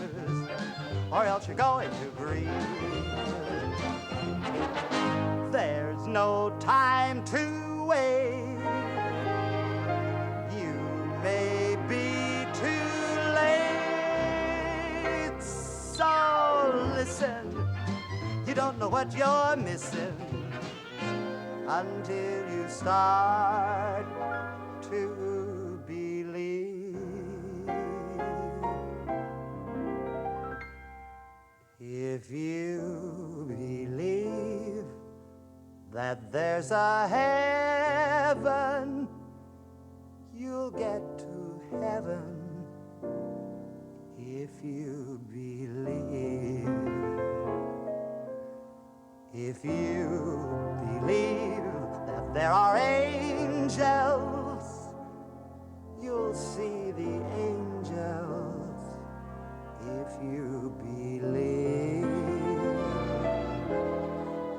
or else you're going to grieve. There's no time to wait. You may be too late. So listen, you don't know what you're missing until you start to believe. If you believe that there's a heaven, you'll get to heaven. If you believe, if you believe that there are angels, you'll see the angels. If you believe,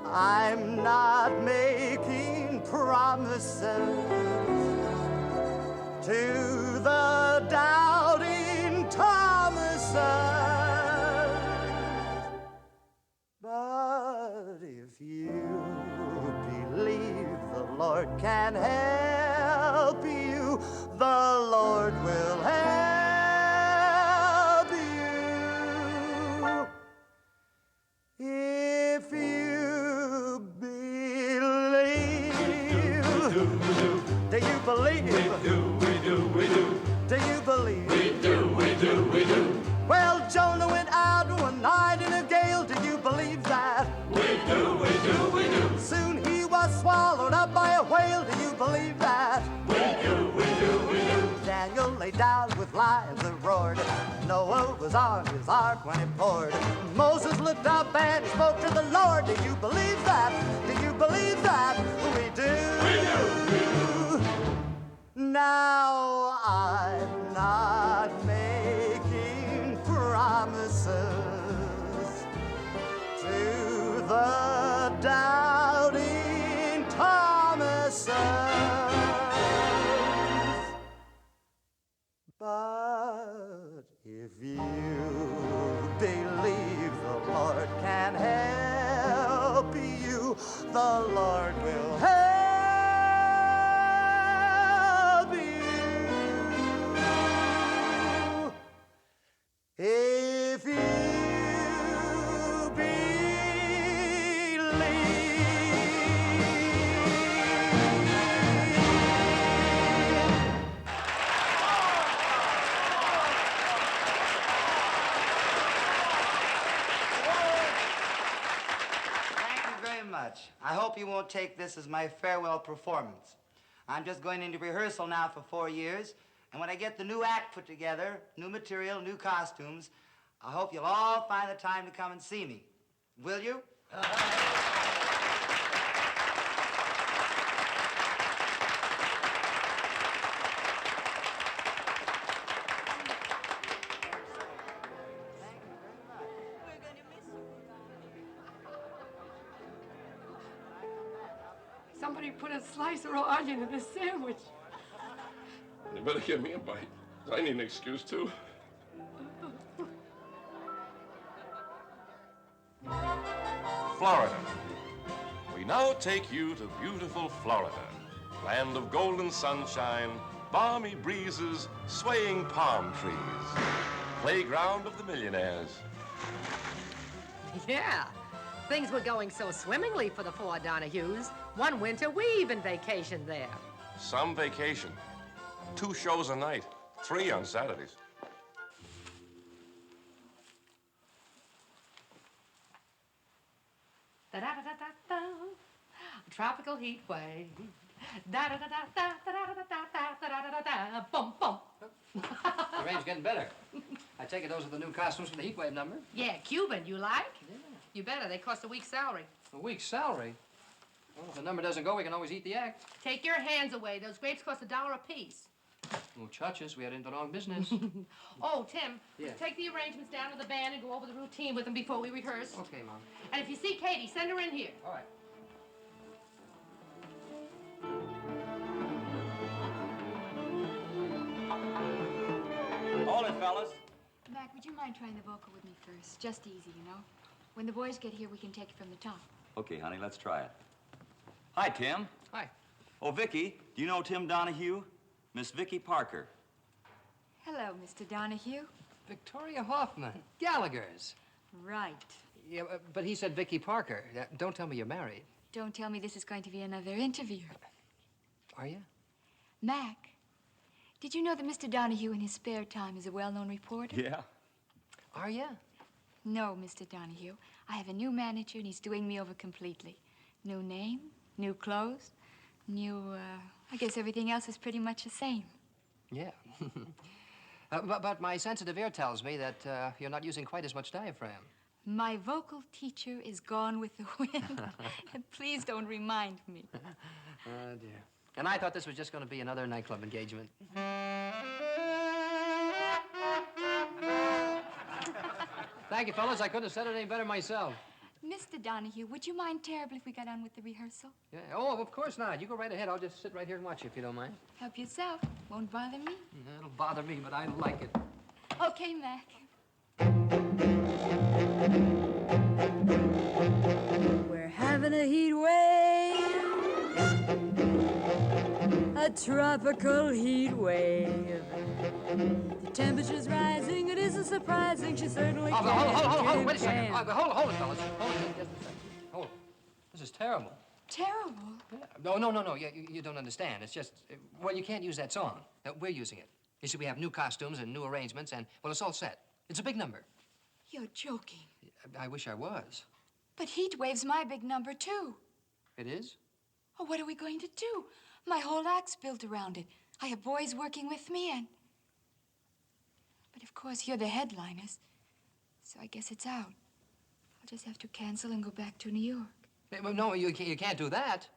I'm not making promises to the doubting Thomases, but if you believe the Lord can help you, the Lord will help you. If you believe, do you believe? We do. Do you believe? We do. Well, Jonah went out one night in a gale. Do you believe that? We do. Soon he was swallowed up by a whale. Do you believe that? We do. Daniel lay down with lions that roared. Noah was on his ark when it poured. Moses looked up and spoke to the Lord. Do you believe that? Do you believe that? We do. Now I'm not making promises to the doubting Thomases, but if you believe the Lord can help you, the Lord will help you. If you I hope you won't take this as my farewell performance. I'm just going into rehearsal now for 4 years, and when I get the new act put together, new material, new costumes, I hope you'll all find the time to come and see me. Will you? Somebody put a slice of raw onion in this sandwich. You better give me a bite. I need an excuse, too. Florida. We now take you to beautiful Florida, land of golden sunshine, balmy breezes, swaying palm trees, playground of the millionaires. Yeah. Things were going so swimmingly for the four Donahues. One winter, we even vacationed there. Some vacation. 2 shows a night, 3 on Saturdays. Da-da-da-da-da-da. Tropical heat wave. Da-da-da-da-da-da-da-da-da-da-da-da-da. Bum, bum. The rain's getting better. I take it those are the new costumes for the heat wave number? Yeah, Cuban, you like? Yeah. You better. They cost a week's salary. A week's salary? Well, if the number doesn't go, we can always eat the act. Take your hands away. Those grapes cost $1 apiece. Muchachos, we are into the wrong business. Oh, Tim, Yeah. take the arrangements down to the band and go over the routine with them before we rehearse. Okay, Mom. And if you see Katie, send her in here. All right. on it, fellas. Mac, would you mind trying the vocal with me first? Just easy, you know. When the boys get here, we can take it from the top. Okay, honey, let's try it. Hi, Tim. Hi. Oh, Vicky, do you know Tim Donahue? Miss Vicky Parker. Hello, Mr. Donahue. Victoria Hoffman, Gallagher's. Right. Yeah, but he said Vicky Parker. Don't tell me you're married. Don't tell me this is going to be another interview. Are you? Mac, did you know that Mr. Donahue in his spare time is a well-known reporter? Yeah. Are you? No, Mr. Donahue. I have a new manager, and he's doing me over completely. New name, new clothes, new, I guess everything else is pretty much the same. Yeah. But my sensitive ear tells me that you're not using quite as much diaphragm. My vocal teacher is gone with the wind. And please don't remind me. Oh, dear. And I thought this was just going to be another nightclub engagement. Thank you, fellas. I couldn't have said it any better myself. Mr. Donahue, would you mind terribly if we got on with the rehearsal? Yeah. Oh, of course not. You go right ahead. I'll just sit right here and watch you if you don't mind. Help yourself. Won't bother me. Yeah, it'll bother me, but I like it. Okay, Mac. We're having a heat wave, a tropical heat wave. The temperature's rising, it isn't surprising, she certainly Oh, can. hold, wait a second. Hold it, fellas. Hold it just a second. Hold it. This is terrible. Terrible? Yeah. No. You don't understand. It's just, well, you can't use that song. We're using it. You see, we have new costumes and new arrangements, and, well, it's all set. It's a big number. You're joking. I wish I was. But heat wave's my big number, too. It is? Oh, what are we going to do? My whole act's built around it. I have boys working with me, and... But, of course, you're the headliners, so I guess it's out. I'll just have to cancel and go back to New York. No, you can't do that.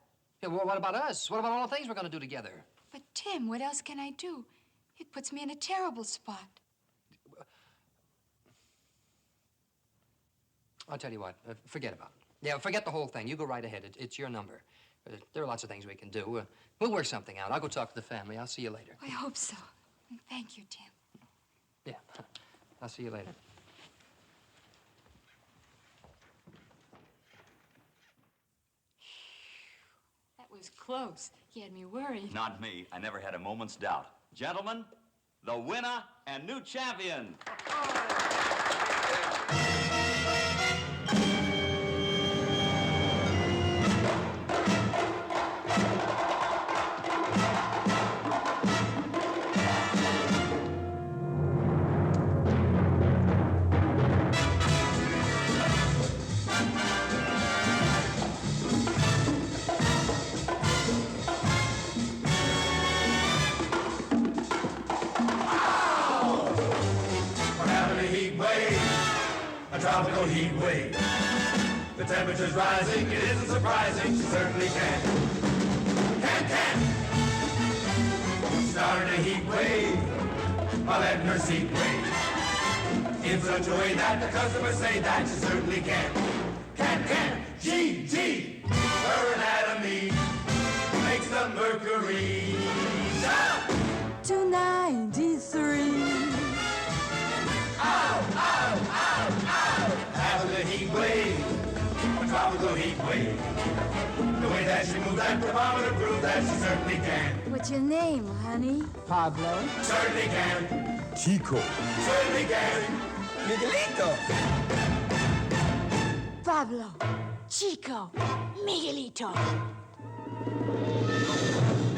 Yeah, well, what about us? What about all the things we're going to do together? But, Tim, what else can I do? It puts me in a terrible spot. I'll tell you what, forget about it. Yeah, forget the whole thing. You go right ahead. It's your number. There are lots of things we can do. We'll work something out. I'll go talk to the family. I'll see you later. I hope so. Thank you, Tim. Yeah, I'll see you later. That was close. He had me worried. Not me. I never had a moment's doubt. Gentlemen, the winner and new champion. A tropical heat wave. The temperature's rising, it isn't surprising, she certainly can. Started a heat wave by letting her seat wave. In such a way that the customers say that she certainly can. GT, her anatomy makes the mercury jump. 293. Having a heat wave, a tropical heat wave. The way that she moves that thermometer proves that she certainly can. What's your name, honey? Pablo. Certainly can. Chico. Certainly can. Miguelito. Pablo. Chico. Miguelito.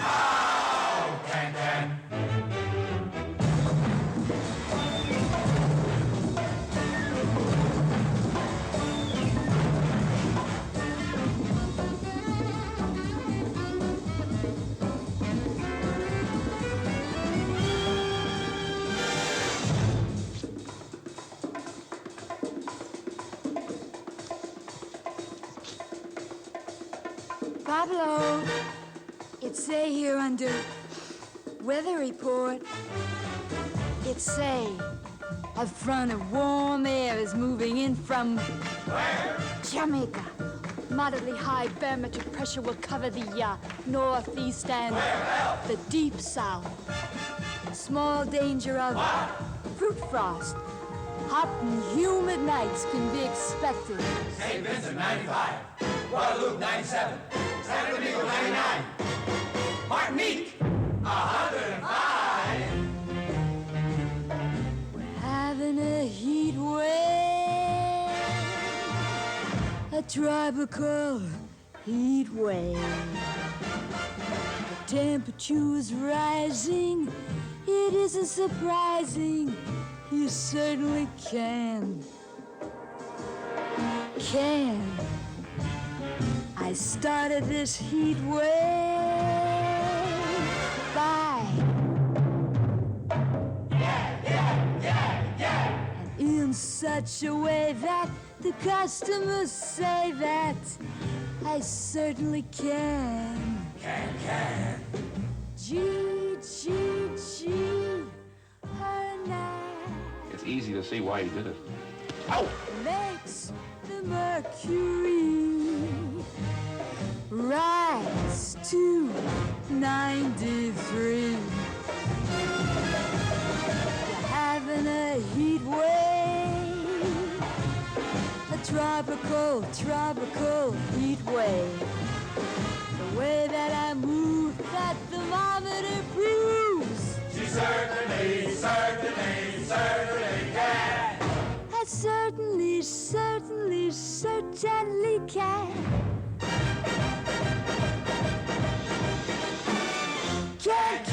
Oh, can. Pablo, it say here under weather report, it say a front of warm air is moving in from where? Jamaica. Moderately high barometric pressure will cover the northeast and the deep south. small danger of fruit frost. Hot and humid nights can be expected. St. Vincent, 95. Guadalupe, 97. San Domingo, 99. Martinique, 105. We're having a heat wave, a tropical heat wave. The temperature is rising. It isn't surprising. You certainly can. I started this heat wave by and in such a way that the customers say that I certainly can. Gee, her night It's easy to see why he did it. makes the mercury rise to 93. You're having a heat wave, a tropical heat wave. The way that I move, that thermometer proves. She certainly can. I certainly can. Can.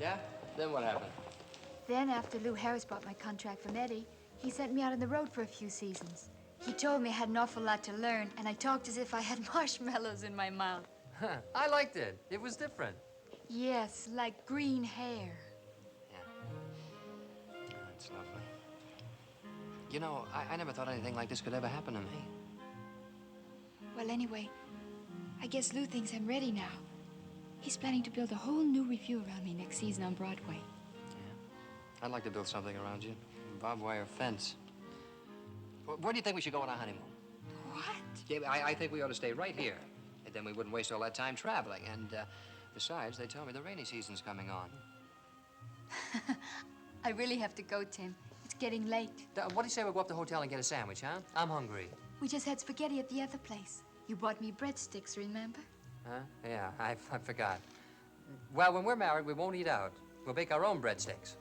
Yeah? Then what happened? Then, after Lou Harris bought my contract from Eddie, he sent me out on the road for a few seasons. He told me I had an awful lot to learn, and I talked as if I had marshmallows in my mouth. I liked it. It was different. Yes, like green hair. That's lovely. You know, I never thought anything like this could ever happen to me. Well, anyway, I guess Lou thinks I'm ready now. He's planning to build a whole new revue around me next season on Broadway. I'd like to build something around you. Barbed wire fence. Where do you think we should go on our honeymoon? What? Yeah, I think we ought to stay right here. And then we wouldn't waste all that time traveling. And besides, they tell me the rainy season's coming on. I really have to go, Tim. It's getting late. What do you say we go up to the hotel and get a sandwich, huh? I'm hungry. We just had spaghetti at the other place. You bought me breadsticks, remember? Huh? Yeah, I forgot. Well, when we're married, we won't eat out. We'll bake our own breadsticks.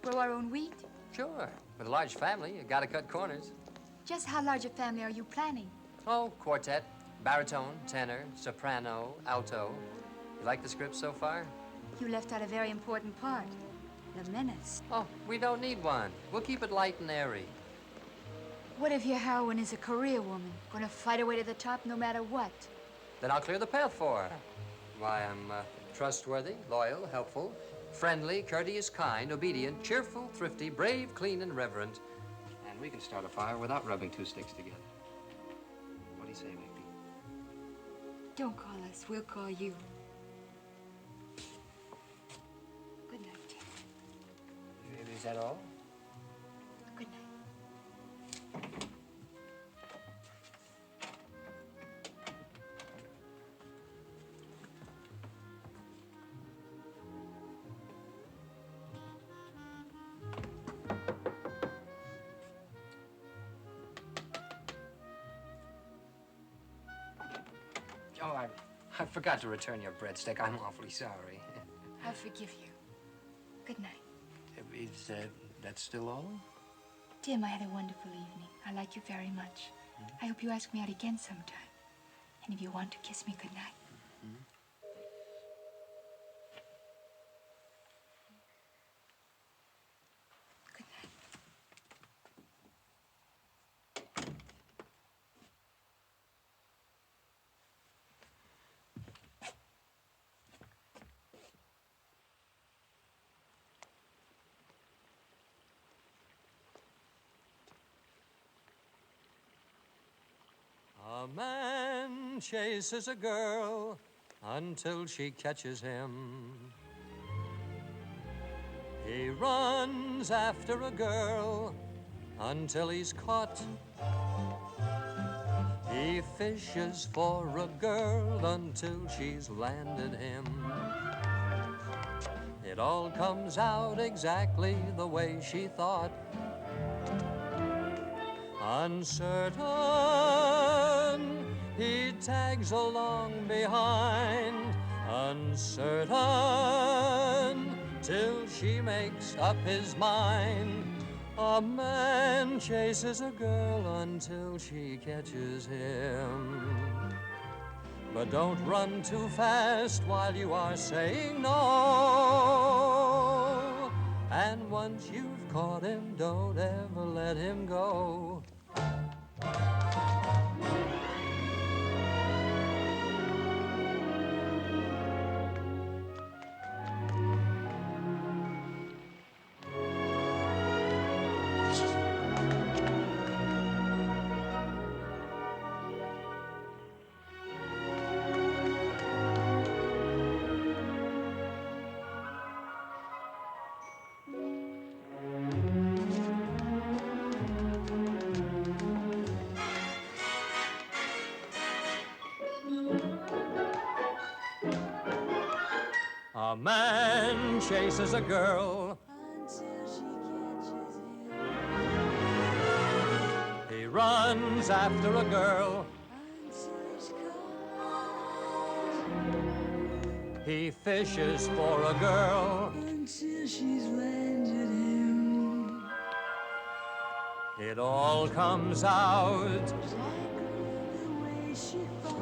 Grow our own wheat? Sure. With a large family, you gotta cut corners. Just how large a family are you planning? Oh, quartet, baritone, tenor, soprano, alto. You like the script so far? You left out a very important part. The menace. Oh, we don't need one. We'll keep it light and airy. What if your heroine is a career woman, gonna fight her way to the top no matter what? Then I'll clear the path for her. Why, I'm trustworthy, loyal, helpful, friendly, courteous, kind, obedient, cheerful, thrifty, brave, clean, and reverent. And we can start a fire without rubbing two sticks together. What do you say, Vicky? Don't call us, we'll call you. Good night, Tim. Is that all? Good night. Oh, I forgot to return your breadstick. I'm awfully sorry. I'll forgive you. Good night. Is that still all? Tim, I had a wonderful evening. I like you very much. I hope you ask me out again sometime. And if you want to kiss me, good night. Good night. A man chases a girl until she catches him. He runs after a girl until he's caught. He fishes for a girl until she's landed him. It all comes out exactly the way she thought. Uncertain, he tags along behind. Uncertain, till she makes up his mind. A man chases a girl until she catches him. But don't run too fast while you are saying no. And once you've caught him, don't ever let him go. A man chases a girl until she catches him. He runs after a girl until he's caught. He fishes for a girl until she's landed him. It all comes out exactly the way she thought.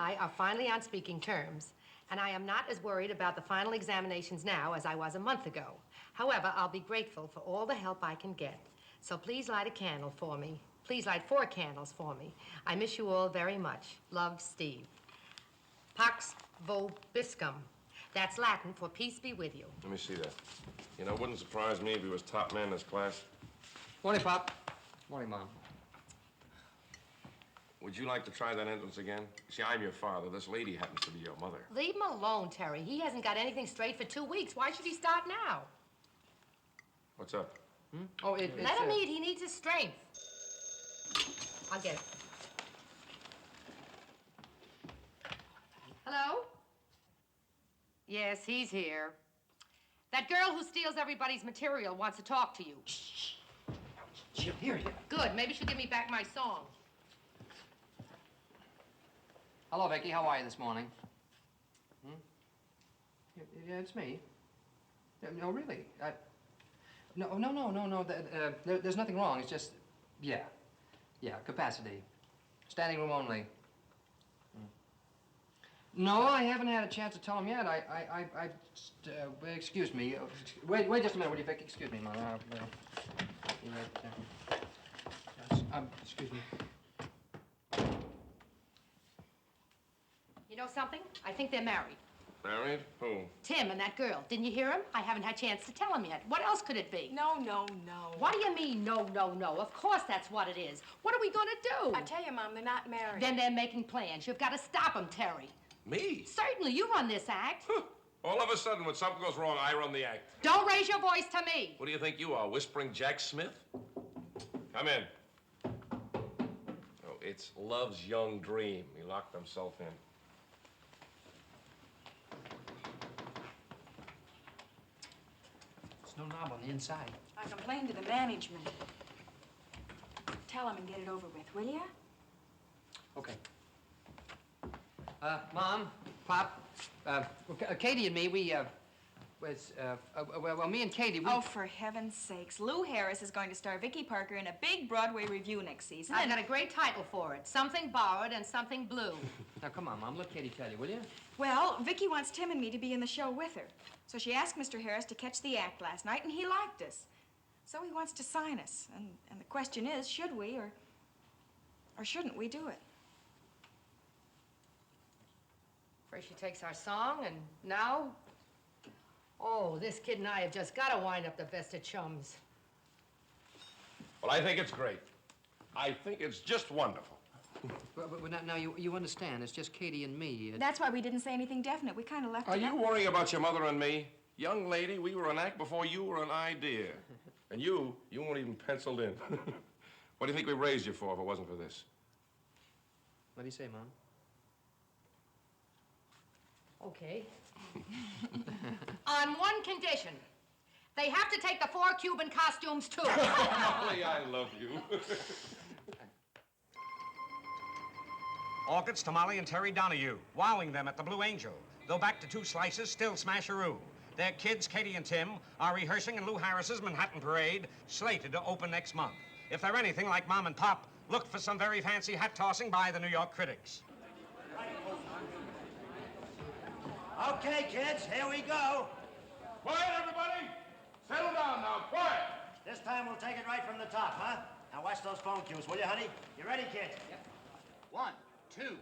I are finally on speaking terms, and I am not as worried about the final examinations now as I was a month ago. However, I'll be grateful for all the help I can get. So please light a candle for me. Please light 4 candles for me. I miss you all very much. Love, Steve. Pax vobiscum. That's Latin for peace be with you. Let me see that. You know, it wouldn't surprise me if he was top man in his class. Morning, Pop. Morning, Mom. Would you like to try that entrance again? See, I'm your father. This lady happens to be your mother. Leave him alone, Terry. He hasn't got anything straight for 2 weeks. Why should he start now? What's up? Oh, Let him eat. He needs his strength. I'll get it. Hello? Yes, he's here. That girl who steals everybody's material wants to talk to you. Shh. She'll hear you. Good. Maybe she'll give me back my song. Hello, Vicky. How are you this morning? Yeah, it's me. No, really. No. There's nothing wrong. It's just, yeah, capacity. Standing room only. No, I haven't had a chance to tell him yet. Excuse me. Wait just a minute, will you, Vicky? Excuse me, Mother. Excuse me. You know something? I think they're married. Married? Who? Tim and that girl. Didn't you hear him? I haven't had a chance to tell him yet. What else could it be? No. What do you mean, no? Of course that's what it is. What are we going to do? I tell you, Mom, they're not married. Then they're making plans. You've got to stop them, Terry. Me? Certainly. You run this act. All of a sudden, when something goes wrong, I run the act. Don't raise your voice to me. What do you think you are, Whispering Jack Smith? Come in. Oh, it's Love's young dream. He locked himself in. There's no knob on the inside. I complained to the management. Tell them and get it over with, will you? Okay. Mom, Pop, Katie and me, me and Katie, we... Oh, for heaven's sakes. Lou Harris is going to star Vicky Parker in a big Broadway review next season. I've got a great title for it. Something Borrowed and Something Blue. Now, come on, Mom. Let Katie tell you, will you? Well, Vicky wants Tim and me to be in the show with her. So she asked Mr. Harris to catch the act last night, and he liked us. So he wants to sign us. And the question is, should we or shouldn't we do it? First she takes our song, and now... Oh, this kid and I have just got to wind up the best of chums. Well, I think it's great. I think it's just wonderful. But now you understand, it's just Katie and me. That's why we didn't say anything definite. We kind of left Are it you up. worrying about your mother and me? Young lady, we were an act before you were an idea. And you weren't even penciled in. What do you think we raised you for if it wasn't for this? What do you say, Mom? Okay. On one condition. They have to take the 4 Cuban costumes, too. Molly, I love you. Orchids to Molly and Terry Donahue, wowing them at the Blue Angel. Though back to 2 slices, still smasheroo. Their kids, Katie and Tim, are rehearsing in Lou Harris's Manhattan Parade, slated to open next month. If they're anything like Mom and Pop, look for some very fancy hat-tossing by the New York critics. Okay, kids, here we go. Quiet, everybody! Settle down now, quiet! This time we'll take it right from the top, huh? Now watch those phone cues, will you, honey? You ready, kids? Yep. 1, 2.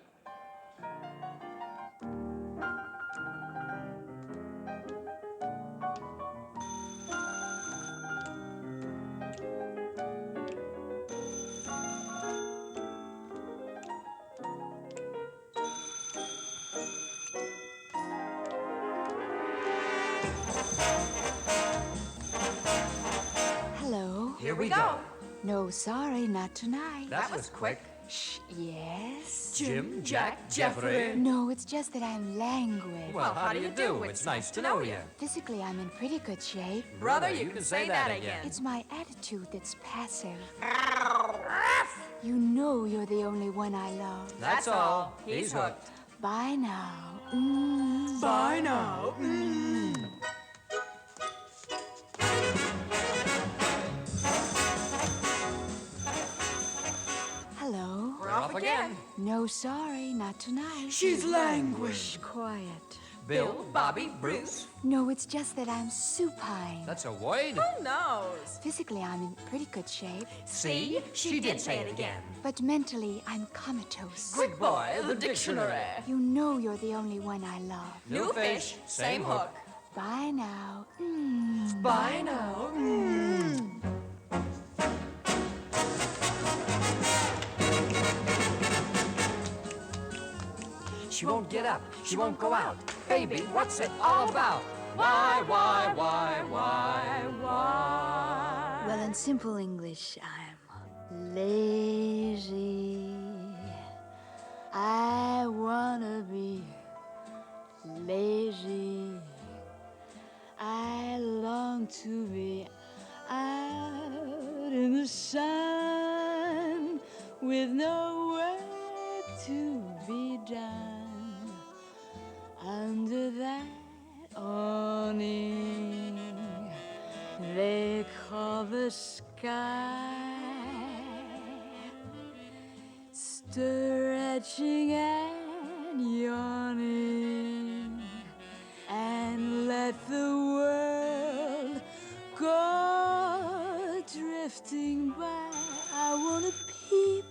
Hello. Here we go. No, sorry, not tonight. That was quick. Shh, yes? Jim, Jack, Jeffrey. No, it's just that I'm languid. Well, how do you do? It's nice to know you. Physically, I'm in pretty good shape. Brother, you can say that again. It's my attitude that's passive. You know you're the only one I love. That's all. He's hooked. Bye now. Bye now. Hello. We're off again. again. No, sorry, not tonight. She's languished. Quiet. Bill, Bobby, Bruce. No, it's just that I'm supine. That's a word. Who knows? Physically, I'm in pretty good shape. See? She did say it again. But mentally, I'm comatose. Quick boy, the dictionary. You know you're the only one I love. New fish, same hook. Bye now. Bye now. She won't get up. She won't go out. Baby, what's it all about? Why? Well, in simple English, I'm lazy. I wanna be lazy. I long to be out in the sun with no work to be done under that awning they call the sky, stretching and yawning, and let the world go drifting by. I wanna peep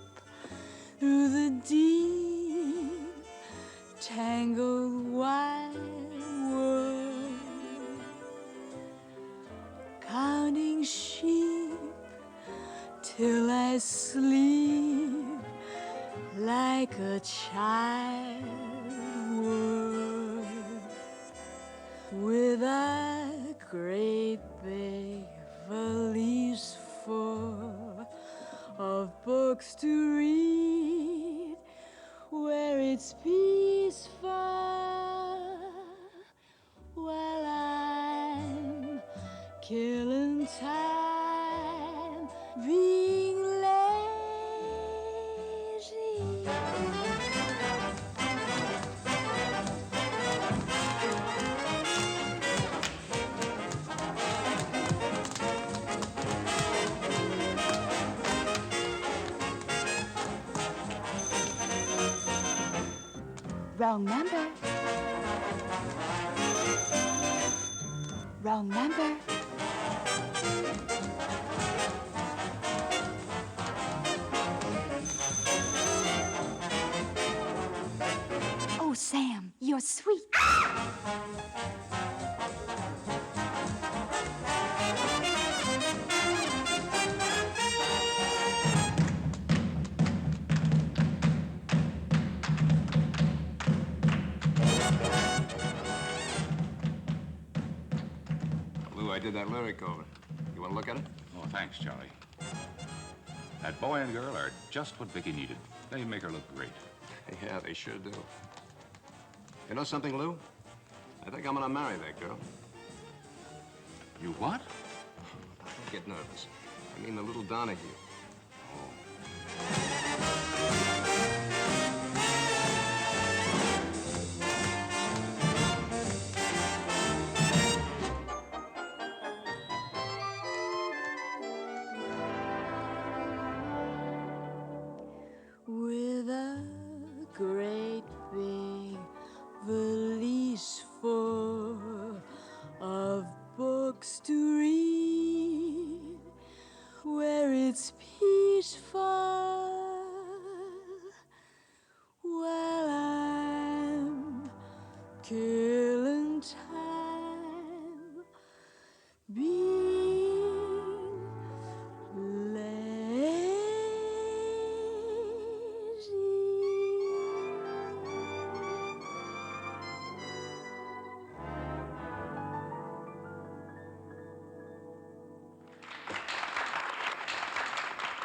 through the deep, tangled wide world, counting sheep till I sleep like a child would, with a great big valise full of books to read, where it's peaceful while I'm killing time being lazy. Wrong number. Wrong number. Oh, Sam, you're sweet. Lou, I did that lyric over. You want to look at it? Oh, thanks, Charlie. That boy and girl are just what Vicky needed. They make her look great. Yeah, they sure do. You know something, Lou? I think I'm gonna marry that girl. You what? Don't get nervous. I mean the little Donahue. With a great big valise full of books to read, where it's peaceful while I'm killing time being lazy.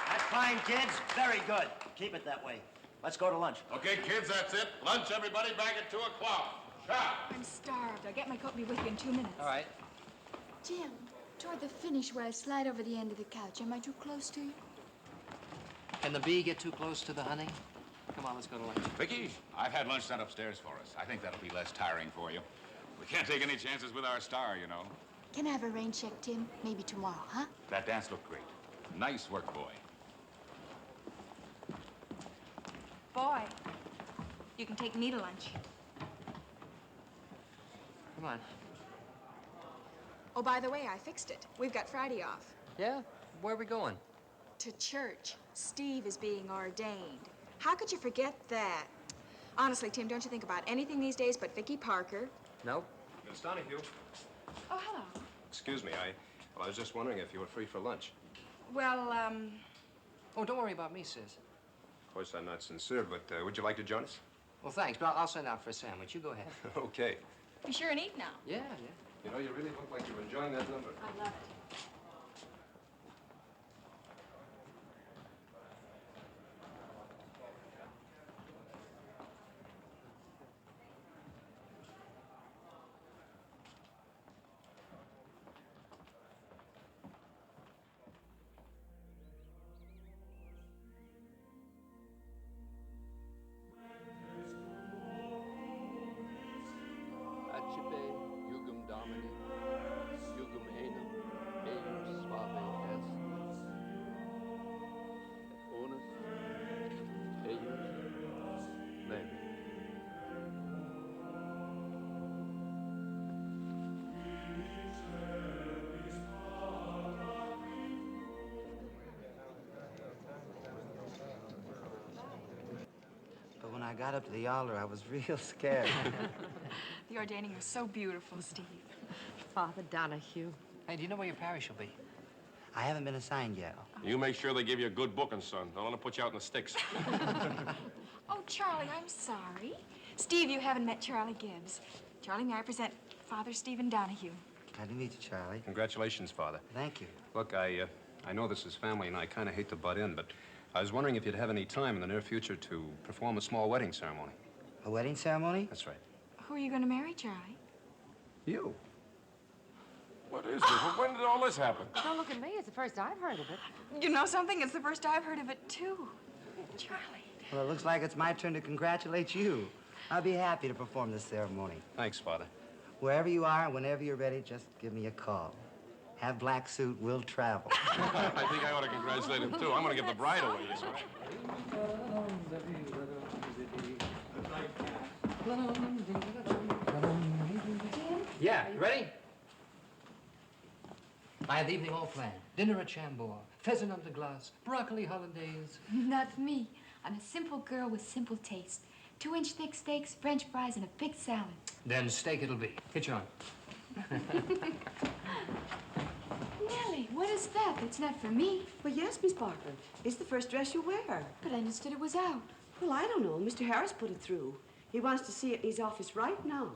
That's fine, kids. Very good. Keep it that way. Let's go to lunch. Okay, kids, that's it. Lunch, everybody, back at 2 o'clock. Sharp. I'm starved. I'll get my coat and be with you in 2 minutes. All right. Jim, toward the finish where I slide over the end of the couch, am I too close to you? Can the bee get too close to the honey? Come on, let's go to lunch. Vicky, I've had lunch sent upstairs for us. I think that'll be less tiring for you. We can't take any chances with our star, you know. Can I have a rain check, Tim? Maybe tomorrow, huh? That dance looked great. Nice work, boy. Boy, you can take me to lunch. Come on. Oh, by the way, I fixed it. We've got Friday off. Yeah? Where are we going? To church. Steve is being ordained. How could you forget that? Honestly, Tim, don't you think about anything these days but Vicky Parker? Nope. Miss Donahue. Oh, hello. Excuse me, I was just wondering if you were free for lunch. Well, Oh, don't worry about me, sis. Of course, I'm not sincere, but would you like to join us? Well, thanks, but I'll send out for a sandwich. You go ahead. Okay. be sure and eat now. Yeah. You know, you really look like you're enjoying that number. I love it. Accipe jugum domini, jugum enum, meum suave est. Et onus eius leve. But when I got up to the altar, I was real scared. The ordaining was so beautiful, Steve. Father Donahue. Hey, do you know where your parish will be? I haven't been assigned yet. You make sure they give you a good booking, son. Don't want to put you out in the sticks. Oh, Charlie, I'm sorry. Steve, you haven't met Charlie Gibbs. Charlie, may I present Father Stephen Donahue? Glad to meet you, Charlie. Congratulations, Father. Thank you. Look, I know this is family, and I kind of hate to butt in, but I was wondering if you'd have any time in the near future to perform a small wedding ceremony. A wedding ceremony? That's right. Who are you going to marry, Charlie? You. What is this? When did all this happen? Don't look at me. It's the first I've heard of it. You know something? It's the first I've heard of it, too. Charlie. Well, it looks like it's my turn to congratulate you. I'll be happy to perform this ceremony. Thanks, Father. Wherever you are, whenever you're ready, just give me a call. Have black suit, we'll travel. I think I ought to congratulate him, too. I'm going to give the bride away, you know. Yeah, you ready? I have the evening all planned. Dinner at Chambord, pheasant under glass, broccoli hollandaise. Not me. I'm a simple girl with simple taste. 2-inch thick steaks, French fries, and a big salad. Then steak it'll be. Hitch on. Nellie, what is that? That's not for me. Well, yes, Miss Parker. It's the first dress you wear. But I understood it was out. Well, I don't know. Mr. Harris put it through. He wants to see it in his office right now.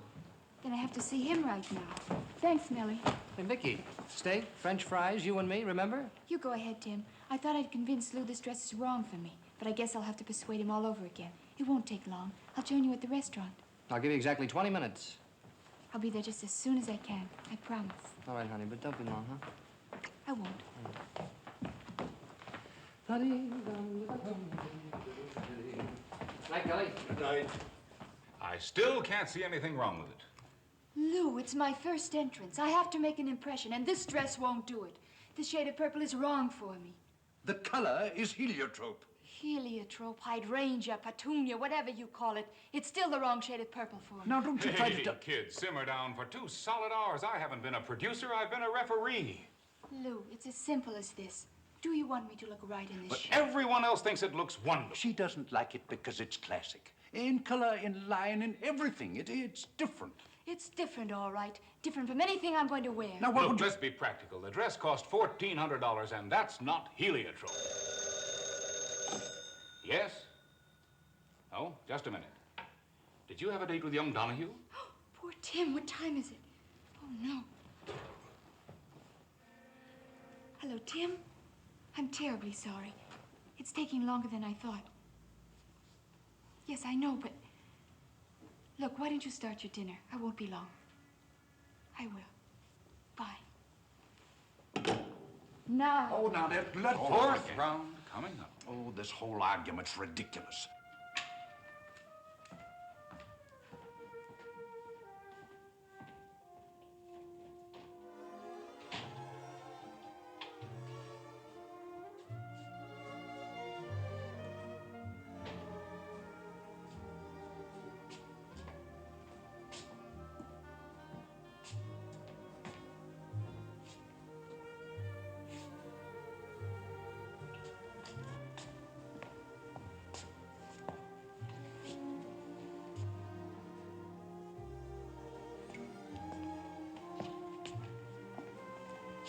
Then I have to see him right now. Thanks, Nellie. Hey, Vicky, steak, French fries, you and me, remember? You go ahead, Tim. I thought I'd convince Lou this dress is wrong for me, but I guess I'll have to persuade him all over again. It won't take long. I'll join you at the restaurant. I'll give you exactly 20 minutes. I'll be there just as soon as I can. I promise. All right, honey, but don't be long, huh? I won't. Night, Kelly. Good night. I still can't see anything wrong with it. Lou, it's my first entrance. I have to make an impression, and this dress won't do it. This shade of purple is wrong for me. The color is heliotrope. Heliotrope, hydrangea, petunia, whatever you call it. It's still the wrong shade of purple for me. Now, don't you try to... Hey, kid, simmer down. For 2 solid hours, I haven't been a producer, I've been a referee. Lou, it's as simple as this. Do you want me to look right in this But shade? everyone else thinks it looks wonderful. She doesn't like it because it's classic. In color, in line, in everything. It's different. It's different, all right. Different from anything I'm going to wear. Now, Look, let's be practical. The dress cost $1,400, and that's not heliotrope. Yes? Oh, just a minute. Did you have a date with young Donahue? Poor Tim, what time is it? Oh, no. Hello, Tim. I'm terribly sorry. It's taking longer than I thought. Yes, I know, but... Look, why don't you start your dinner? I won't be long. I will. Bye. Now. Oh, now, let Fourth round coming up. Oh, this whole argument's ridiculous.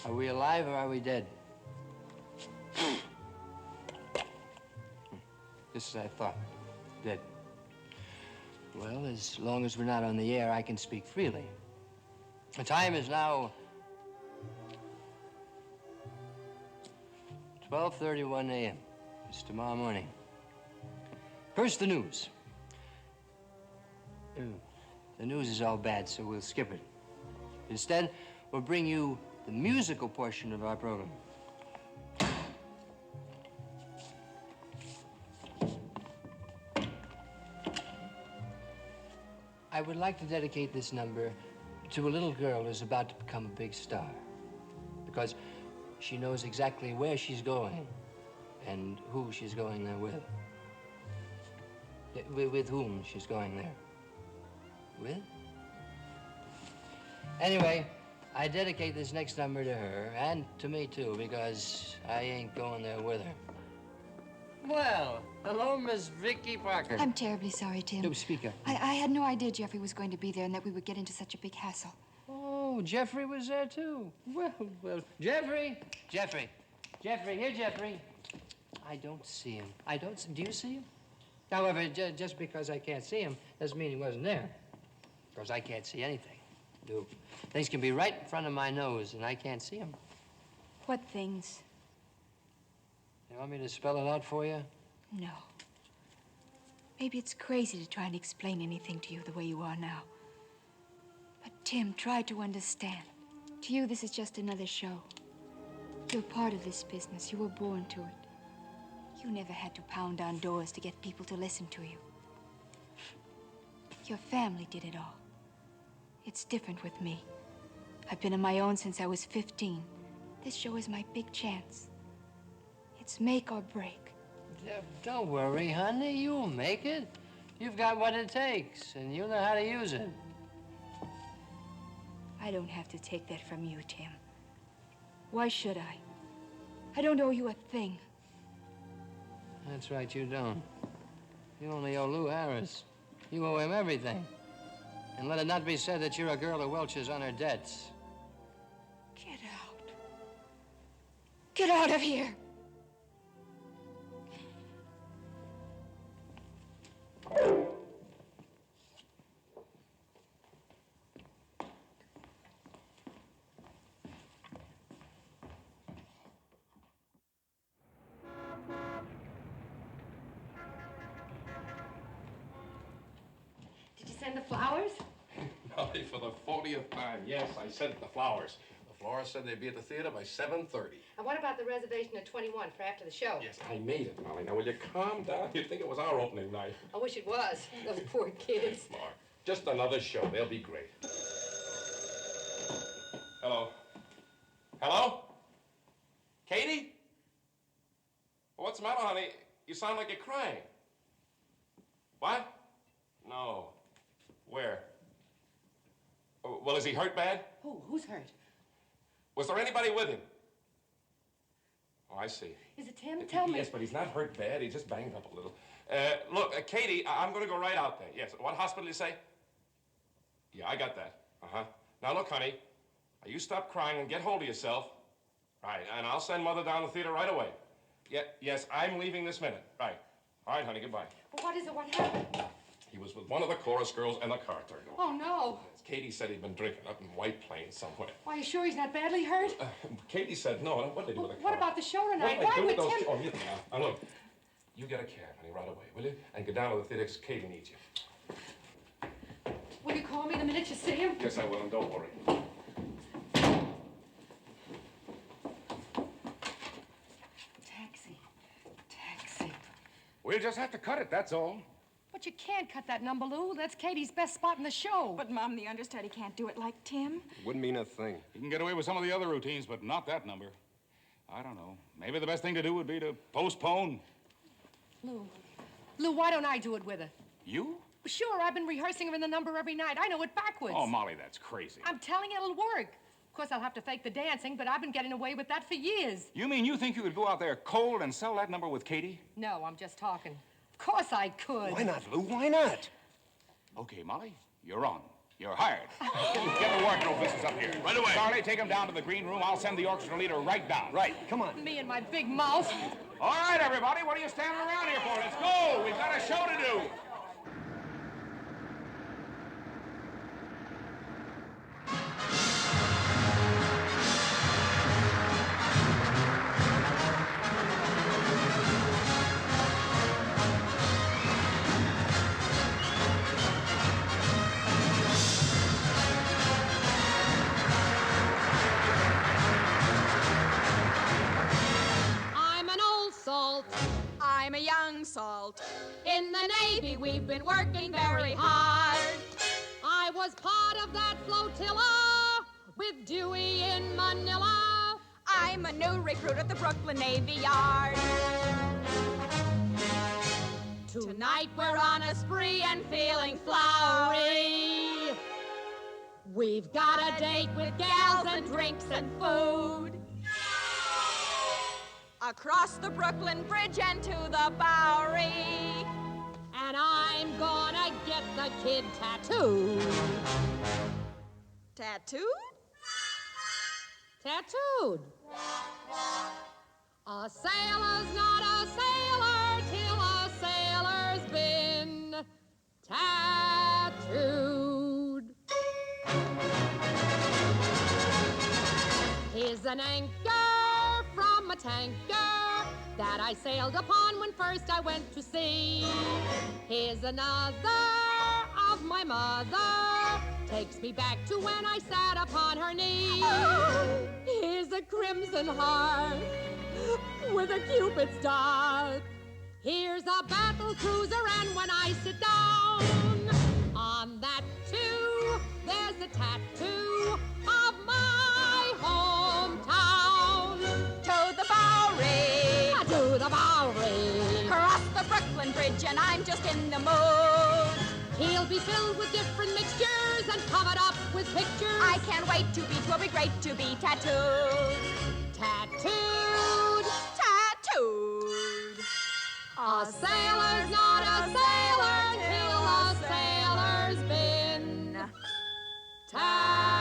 Are we alive or are we dead? Just as I thought. Dead. Well, as long as we're not on the air, I can speak freely. The time is now 12:31 a.m. It's tomorrow morning. First, the news. The news is all bad, so we'll skip it. Instead, we'll bring you the musical portion of our program. I would like to dedicate this number to a little girl who's about to become a big star. Because she knows exactly where she's going and who she's going there with. With whom she's going there. With? Anyway, I dedicate this next number to her, and to me too, because I ain't going there with her. Well, hello, Miss Vicky Parker. I'm terribly sorry, Tim. No, speak up. I had no idea Jeffrey was going to be there and that we would get into such a big hassle. Oh, Jeffrey was there too. Well, Jeffrey, here, Jeffrey. I don't see him. Do you see him? However, just because I can't see him doesn't mean he wasn't there. Because I can't see anything. No. Things can be right in front of my nose, and I can't see them. What things? You want me to spell it out for you? No. Maybe it's crazy to try and explain anything to you the way you are now. But Tim, try to understand. To you, this is just another show. You're part of this business. You were born to it. You never had to pound on doors to get people to listen to you. Your family did it all. It's different with me. I've been on my own since I was 15. This show is my big chance. It's make or break. Don't worry, honey. You'll make it. You've got what it takes, and you know how to use it. I don't have to take that from you, Tim. Why should I? I don't owe you a thing. That's right, you don't. You only owe Lou Harris. You owe him everything. And let it not be said that you're a girl who welches on her debts. Get out. Get out of here. Did you send the flowers? Molly, for the 40th time, yes, I sent the flowers. The florist said they'd be at the theater by 7:30. And what about the reservation at 21 for after the show? Yes, I made it, Molly. Now, will you calm down? You'd think it was our opening night. I wish it was. Those poor kids. Mark, just another show. They'll be great. Hello? Hello? Katie? What's the matter, honey? You sound like you're crying. What? No. Where? Oh, well, is he hurt bad? Who's hurt? Was there anybody with him? Oh, I see. Is it Tim? Tell me. Yes, but he's not hurt bad. He just banged up a little. Look, Katie, I'm going to go right out there. Yes. What hospital did you say? Yeah, I got that. Uh-huh. Now, look, honey, you stop crying and get hold of yourself. Right, and I'll send Mother down to the theater right away. Yeah, yes, I'm leaving this minute. Right. All right, honey, goodbye. Well, what is it? What happened? He was with one of the chorus girls and the car turned over. Oh, no. Katie said he'd been drinking up in White Plains somewhere. Why, are you sure he's not badly hurt? Katie said no. What did they do with the car? What about the show tonight? What Why did they would do with Tim... those... Oh, you now, look, you get a cab, honey, right away, will you? And go down to the theater because Katie needs you. Will you call me the minute you see him? Yes, I will, and don't worry. Taxi. We'll just have to cut it, that's all. But you can't cut that number, Lou. That's Katie's best spot in the show. But, Mom, the understudy can't do it like Tim. Wouldn't mean a thing. You can get away with some of the other routines, but not that number. I don't know. Maybe the best thing to do would be to postpone. Lou, why don't I do it with her? You? Sure, I've been rehearsing her in the number every night. I know it backwards. Oh, Molly, that's crazy. I'm telling you, it'll work. Of course, I'll have to fake the dancing, but I've been getting away with that for years. You mean you think you could go out there cold and sell that number with Katie? No, I'm just talking. Of course I could. Why not, Lou? Why not? Okay, Molly, you're on. You're hired. Get the wardrobe business up here. Right away. Charlie, take him down to the green room. I'll send the orchestra leader right down. Right. Come on. Me and my big mouth. All right, everybody. What are you standing around here for? Let's go. We've got a show to do. I'm a young salt. In the Navy, we've been working very hard. I was part of that flotilla with Dewey in Manila. I'm a new recruit at the Brooklyn Navy Yard. Tonight we're on a spree and feeling flowery. We've got a date with gals and drinks and food. Across the Brooklyn Bridge and to the Bowery. And I'm gonna get the kid tattooed. Tattooed? Tattooed. A sailor's not a sailor till a sailor's been tattooed. Here's an anchor from a tanker that I sailed upon when first I went to sea. Here's another of my mother, takes me back to when I sat upon her knee. Oh. Here's a crimson heart with a Cupid's dart. Here's a battle cruiser, and when I sit down on that too, there's a tattoo of my hometown. To the Bowery. To the Bowery. Cross the Brooklyn Bridge and I'm just in the mood. He'll be filled with different mixtures and covered up with pictures. I can't wait to be, 'twill be great to be tattooed. Tattooed. Tattooed. A sailor's not a sailor till a sailor's been tattooed.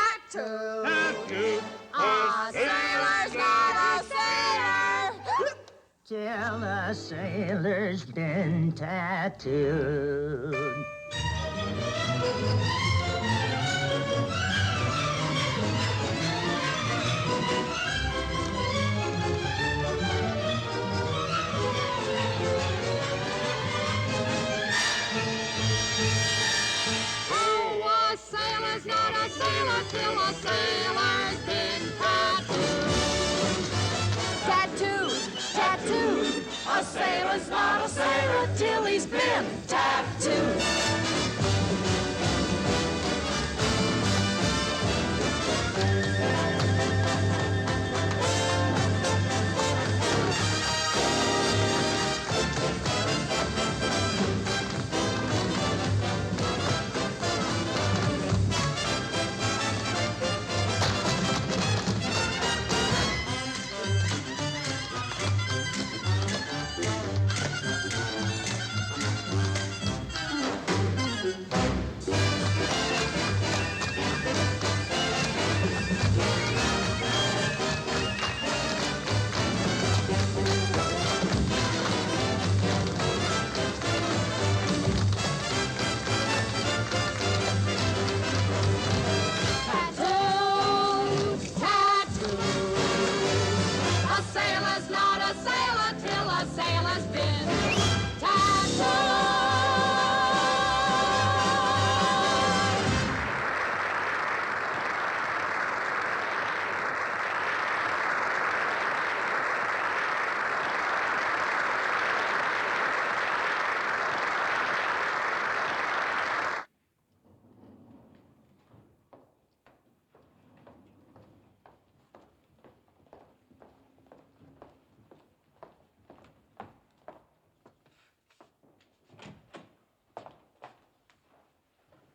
Tattooed. A sailor's not a sailor till a sailor's been tattooed. Till a sailor's been tattooed. Tattooed. Tattooed. A sailor's not a sailor till he's been tattooed.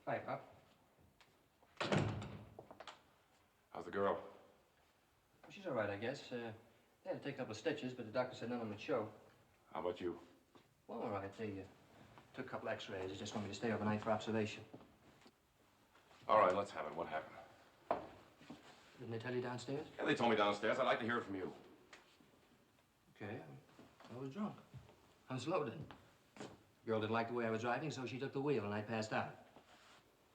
Hi, Pop. How's the girl? She's all right, I guess. They had to take a couple of stitches, but the doctor said none of them would show. How about you? Well, all right. They took a couple x-rays. They just want me to stay overnight for observation. All right, let's have it. What happened? Didn't they tell you downstairs? Yeah, they told me downstairs. I'd like to hear it from you. Okay. I was drunk. Unloaded. Girl didn't like the way I was driving, so she took the wheel, and I passed out.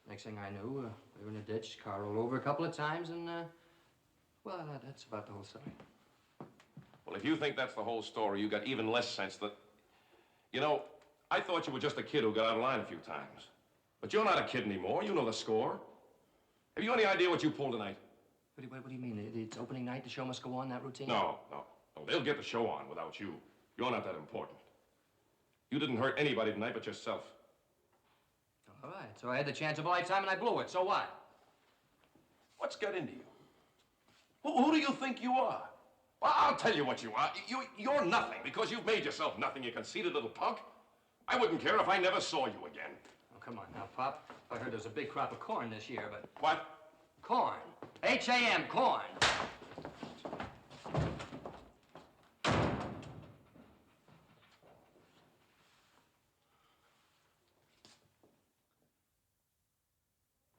Next thing I knew, we were in a ditch. Car rolled over a couple of times, and, well, that's about the whole story. Well, if you think that's the whole story, you got even less sense that... You know, I thought you were just a kid who got out of line a few times. But you're not a kid anymore. You know the score. Have you any idea what you pulled tonight? What do you mean? It's opening night, the show must go on, that routine? No. They'll get the show on without you. You're not that important. You didn't hurt anybody tonight but yourself. All right, so I had the chance of a lifetime and I blew it. So what? What's got into you? Who do you think you are? Well, I'll tell you what you are. You're nothing because you've made yourself nothing, you conceited little punk. I wouldn't care if I never saw you again. Oh, come on now, Pop. I heard there's a big crop of corn this year, but... What? Corn. H-A-M, corn.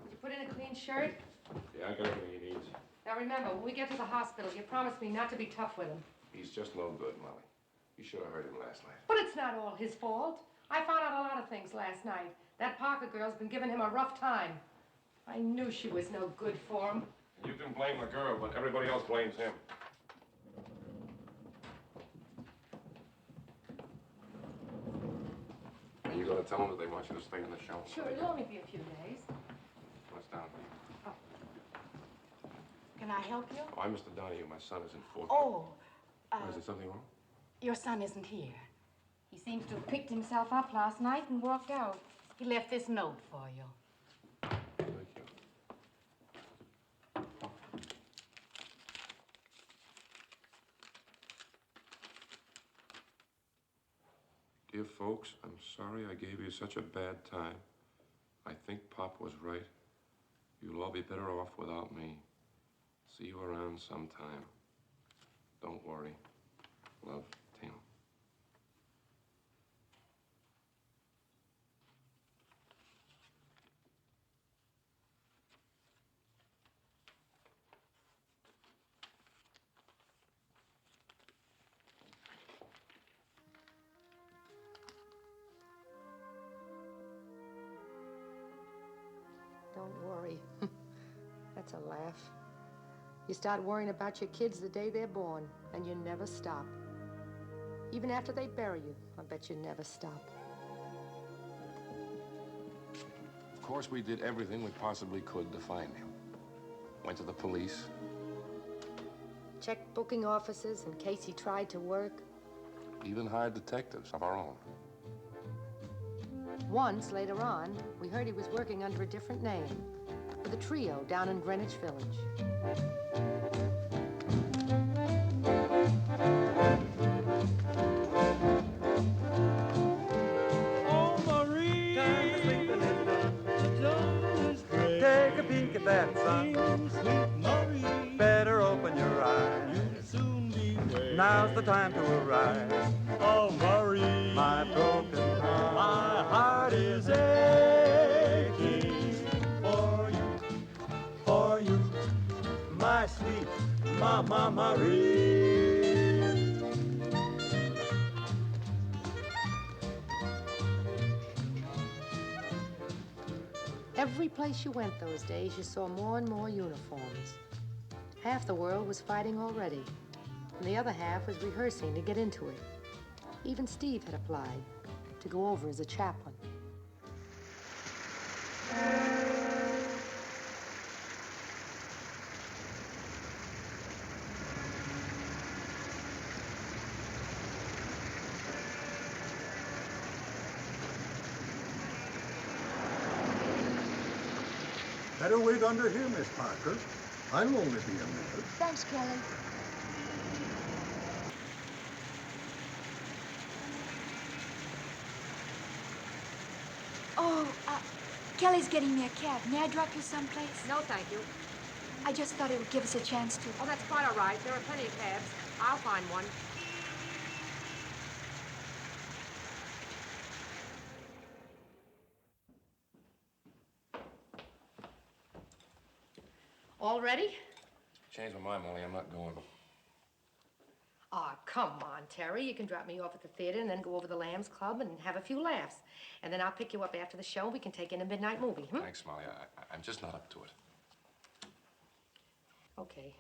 Did you put in a clean shirt? Yeah, I got everything he needs. Now remember, when we get to the hospital, you promised me not to be tough with him. He's just no good, Molly. You should have heard him last night. But it's not all his fault. I found out a lot of things last night. That Parker girl's been giving him a rough time. I knew she was no good for him. You can blame the girl, but everybody else blames him. Are you going to tell them that they want you to stay in the show? Sure, it'll only be a few days. What's down? Can I help you? Oh, I'm Mr. Donahue. My son is in fourth. Oh, Is there something wrong? your son isn't here. He seems to have picked himself up last night and walked out. He left this note for you. Thank you. Dear folks, I'm sorry I gave you such a bad time. I think Pop was right. You'll all be better off without me. See you around sometime. Don't worry. Love, Tim. Don't worry. That's a laugh. You start worrying about your kids the day they're born, and you never stop. Even after they bury you, I bet you never stop. Of course, we did everything we possibly could to find him. Went to the police. Checked booking offices in case he tried to work. Even hired detectives of our own. Once, later on, we heard he was working under a different name with a trio down in Greenwich Village. Oh, Marie, time to sleep and it's done. Take a peek at that sun. Sweet Marie, better open your eyes. You'll soon be where. Now's the time to arise. Oh, Marie, my broken heart. My heart is aching for you, my sweet Mama Marie. Every place you went those days, you saw more and more uniforms. Half the world was fighting already, and the other half was rehearsing to get into it. Even Steve had applied to go over as a chaplain. Better wait under here, Miss Parker. I'll only be a minute. Thanks, Kelly. Oh, Kelly's getting me a cab. May I drop you someplace? No, thank you. I just thought it would give us a chance to. Oh, that's quite all right. There are plenty of cabs. I'll find one. All ready? Changed my mind, Molly. I'm not going. Aw, come on, Terry. You can drop me off at the theater and then go over to the Lambs Club and have a few laughs. And then I'll pick you up after the show and we can take in a midnight movie, hmm? Thanks, Molly. I'm just not up to it. Okay.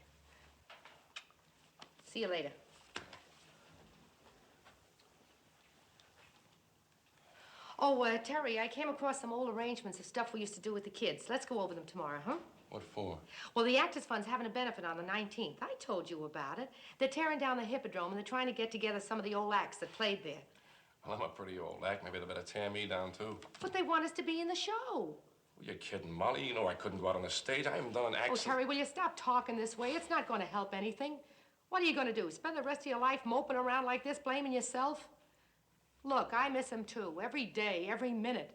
See you later. Oh, Terry, I came across some old arrangements of stuff we used to do with the kids. Let's go over them tomorrow, huh? What for? Well, the Actors Fund's having a benefit on the 19th. I told you about it. They're tearing down the Hippodrome, and they're trying to get together some of the old acts that played there. Well, I'm a pretty old act. Maybe they better tear me down, too. But they want us to be in the show. Well, you're kidding, Molly. You know I couldn't go out on the stage. I haven't done an act. Oh, Terry, will you stop talking this way? It's not going to help anything. What are you going to do? Spend the rest of your life moping around like this, blaming yourself? Look, I miss him, too. Every day, every minute.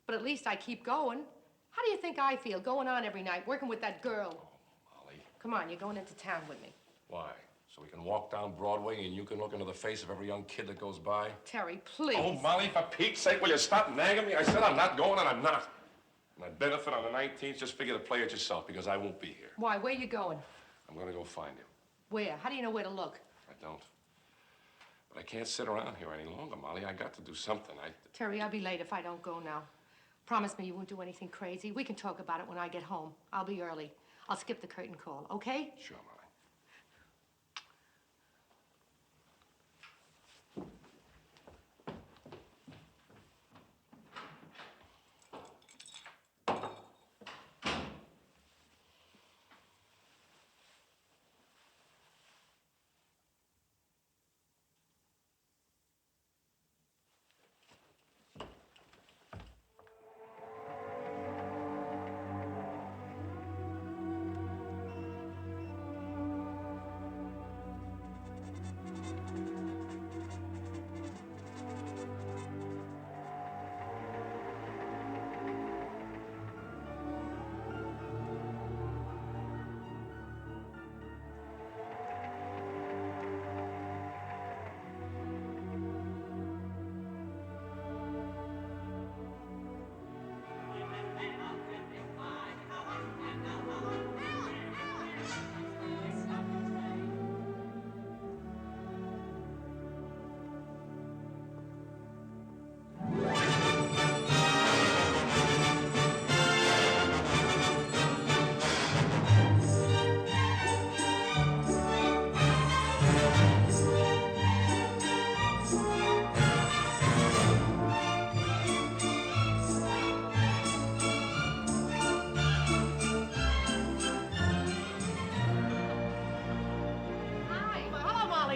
But at least I keep going. How do you think I feel, going on every night, working with that girl? Oh, Molly. Come on, you're going into town with me. Why? So we can walk down Broadway and you can look into the face of every young kid that goes by? Terry, please. Oh, Molly, for Pete's sake, will you stop nagging me? I said I'm not going, and I'm not. My benefit on the 19th, just figure to play it yourself, because I won't be here. Why? Where you going? I'm going to go find him. Where? How do you know where to look? I don't. But I can't sit around here any longer, Molly. I got to do something. Terry, I'll be late if I don't go now. Promise me you won't do anything crazy. We can talk about it when I get home. I'll be early. I'll skip the curtain call, okay? Sure, Molly.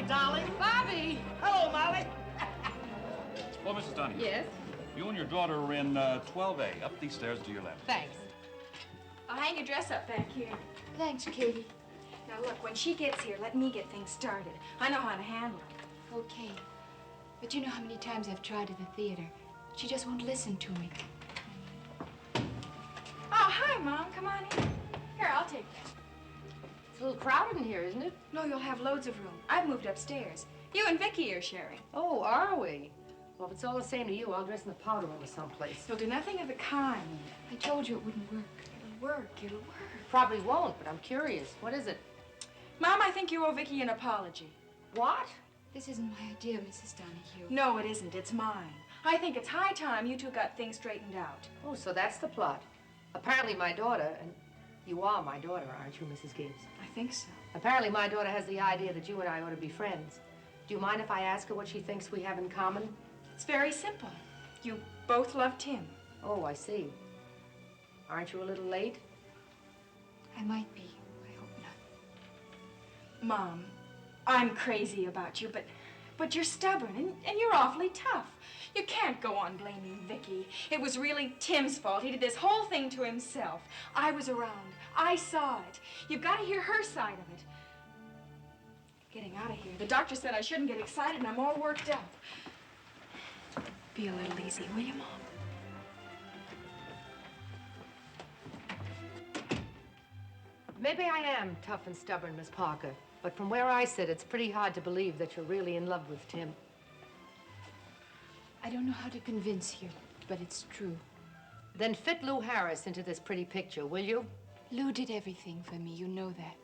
Darling. Bobby! Hello, Molly. Well, Mrs. Donahue. Yes? You and your daughter are in 12A, up these stairs to your left. Thanks. I'll hang your dress up back here. Thanks, Katie. Now, look, when she gets here, let me get things started. I know how to handle it. Okay. But you know how many times I've tried at the theater. She just won't listen to me. Oh, hi, Mom. Come on in. Here, I'll take that. It's a little crowded in here, isn't it? No, you'll have loads of room. I've moved upstairs. You and Vicky are sharing. Oh, are we? Well, if it's all the same to you, I'll dress in the powder room or someplace. You'll do nothing of the kind. I told you it wouldn't work. It'll work. It'll work. Probably won't, but I'm curious. What is it? Mom, I think you owe Vicky an apology. What? This isn't my idea, Mrs. Donahue. No, it isn't. It's mine. I think it's high time you two got things straightened out. Oh, so that's the plot. Apparently my daughter, and you are my daughter, aren't you, Mrs. Gibbs? I think so. Apparently my daughter has the idea that you and I ought to be friends. Do you mind if I ask her what she thinks we have in common? It's very simple. You both love Tim. Oh, I see. Aren't you a little late? I might be. I hope not. Mom, I'm crazy about you, but you're stubborn and you're awfully tough. You can't go on blaming Vicky. It was really Tim's fault. He did this whole thing to himself. I was around. I saw it. You've got to hear her side of it. Getting out of here. The doctor said I shouldn't get excited, and I'm all worked up. Be a little easy, will you, Mom? Maybe I am tough and stubborn, Miss Parker, but from where I sit, it's pretty hard to believe that you're really in love with Tim. I don't know how to convince you, but it's true. Then fit Lou Harris into this pretty picture, will you? Lou did everything for me, you know that.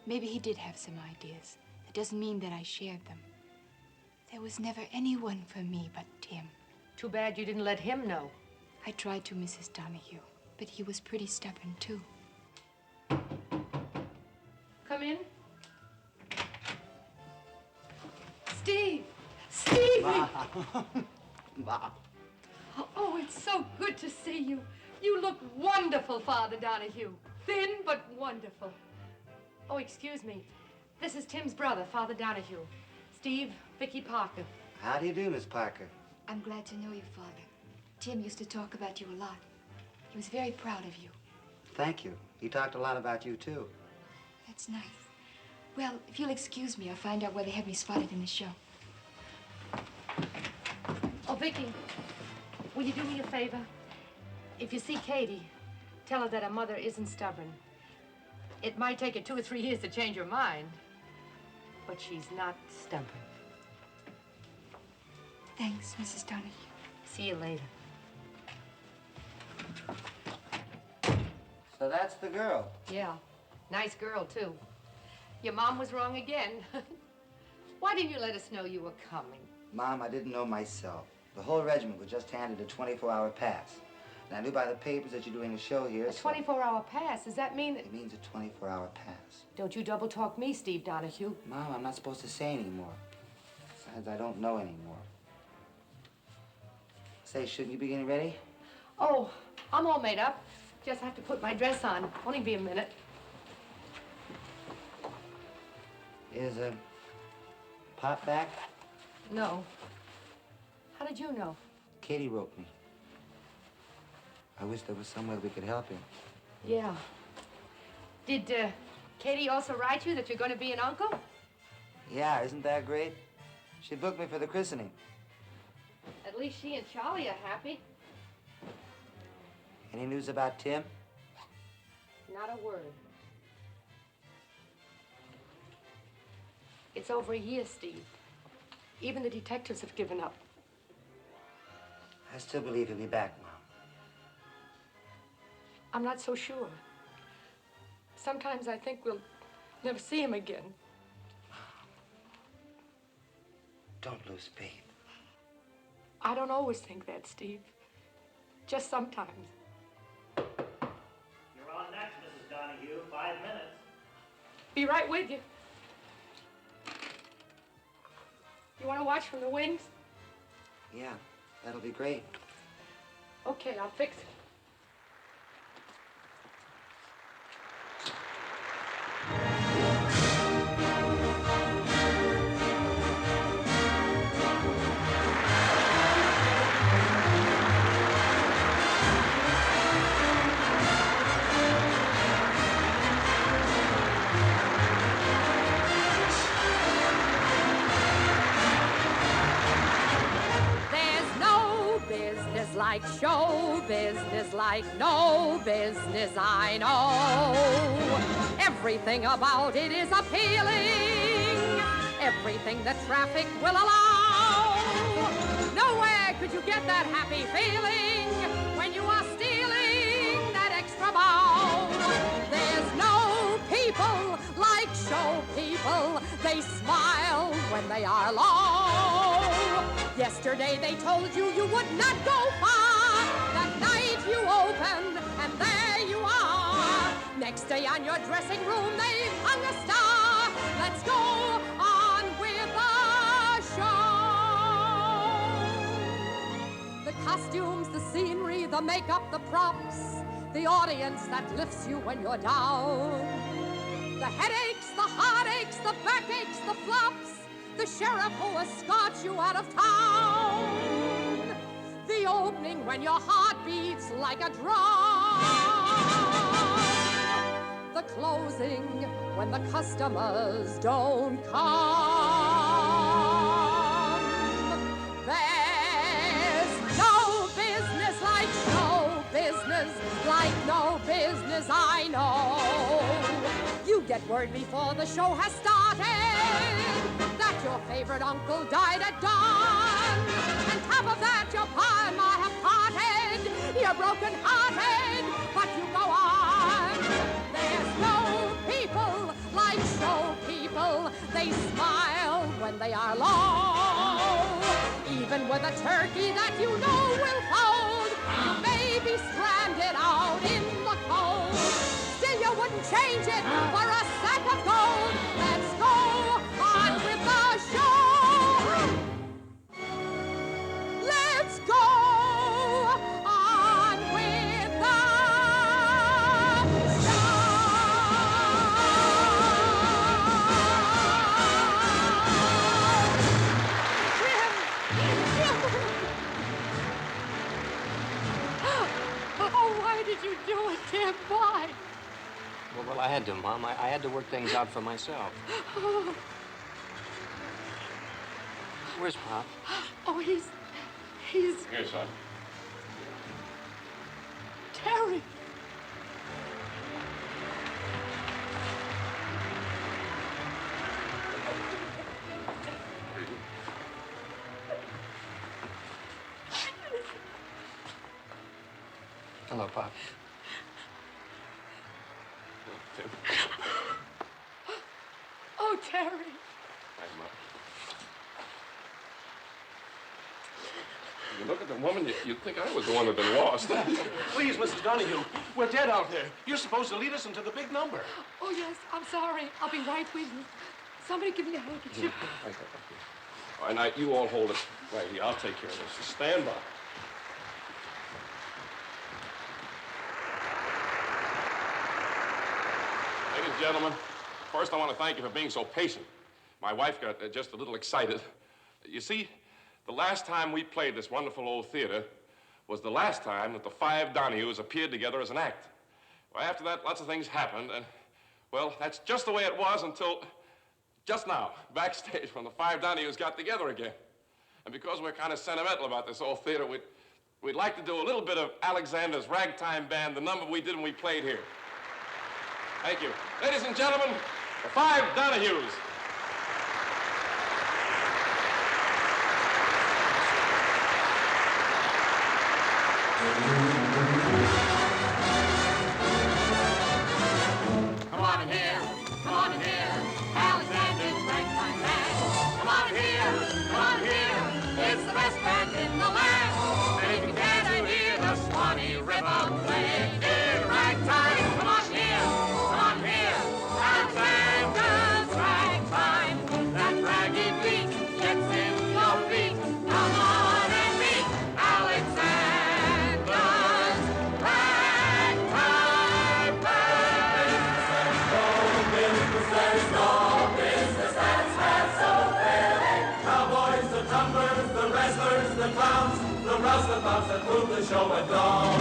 Maybe he did have some ideas. That doesn't mean that I shared them. There was never anyone for me but Tim. Too bad you didn't let him know. I tried to, Mrs. Donahue, but he was pretty stubborn, too. Come in. Steve! Stevie! Ma. Oh, it's so good to see you. You look wonderful, Father Donahue. Thin, but wonderful. Oh, excuse me. This is Tim's brother, Father Donahue. Steve, Vicky Parker. How do you do, Miss Parker? I'm glad to know you, Father. Tim used to talk about you a lot. He was very proud of you. Thank you. He talked a lot about you, too. That's nice. Well, if you'll excuse me, I'll find out where they have me spotted in the show. Oh, Vicky, will you do me a favor? If you see Katie, tell her that her mother isn't stubborn. It might take her 2 or 3 years to change her mind, but she's not stubborn. Thanks, Mrs. Donahue. See you later. So that's the girl. Yeah, nice girl, too. Your mom was wrong again. Why didn't you let us know you were coming? Mom, I didn't know myself. The whole regiment was just handed a 24-hour pass. And I knew by the papers that you're doing a show here. A 24-hour pass? Does that mean that... It means a 24-hour pass. Don't you double-talk me, Steve Donahue. Mom, I'm not supposed to say anymore. Besides, I don't know anymore. Say, shouldn't you be getting ready? Oh, I'm all made up. Just have to put my dress on. Only be a minute. Is Pop back? No. How did you know? Katie wrote me. I wish there was some way we could help him. Yeah. Did Katie also write you that you're going to be an uncle? Yeah, isn't that great? She booked me for the christening. At least she and Charlie are happy. Any news about Tim? Not a word. It's over a year, Steve. Even the detectives have given up. I still believe he'll be back, Mom. I'm not so sure. Sometimes I think we'll never see him again. Don't lose faith. I don't always think that, Steve. Just sometimes. You're on next, Mrs. Donahue. 5 minutes. Be right with you. You want to watch from the wings? Yeah, that'll be great. Okay, I'll fix it. Like show business, like no business I know. Everything about it is appealing, everything the traffic will allow. Nowhere could you get that happy feeling when you are stealing that extra bow. There's no people like show people, they smile when they are low. Yesterday they told you you would not go far. That night you opened and there you are. Next day on your dressing room they've hung a star. Let's go on with the show. The costumes, the scenery, the makeup, the props, the audience that lifts you when you're down. The headaches, the heartaches, the backaches, the flops, the sheriff who escorts you out of town. The opening when your heart beats like a drum. The closing when the customers don't come. There's no business like show business, like no business I know. Get word before the show has started that your favorite uncle died at dawn. On top of that, your pa and ma have parted. You're broken-hearted, but you go on. There's no people like show people. They smile when they are low. Even with a turkey that you know will fold, you may be stranded out in the cold. Still, you wouldn't change it for a sack of gold. Let's go on with the show. Let's go on with the Oh, why did you do it, Tim? Why? Well, I had to, Mom. I had to work things out for myself. Oh, Where's Pop? oh, he's... Here, son. Terry. Hello, Pop. Tim. Oh, Terry. Hi, Mom. You look at the woman, you'd think I was the one that had been lost. Please, Mrs. Donahue, we're dead out there. You're supposed to lead us into the big number. Oh, yes, I'm sorry. I'll be right with you. Somebody give me a handkerchief. All right, now, you all hold it right here. I'll take care of this. Just stand by. Ladies and gentlemen, first I want to thank you for being so patient. My wife got just a little excited. You see, the last time we played this wonderful old theater was the last time that the Five Donahues appeared together as an act. Well, after that, lots of things happened, and, well, that's just the way it was until just now, backstage, when the Five Donahues got together again. And because we're kind of sentimental about this old theater, we'd like to do a little bit of Alexander's Ragtime Band, the number we did when we played here. Thank you. Ladies and gentlemen, the Five Donahues. Come on in here, come on in here, Alexander's Ragtime Band. Come on in here, it's the best band in the land. And if you dare to hear the Swanee River play in ragtime, come on here, Alexander's Ragtime. That raggy beat gets in your feet. Come on and meet Alexander's Ragtime Band. There's no business that's half so thrilling. Cowboys, the tumblers, the wrestlers, the clowns, the roustabouts that move the show at dawn.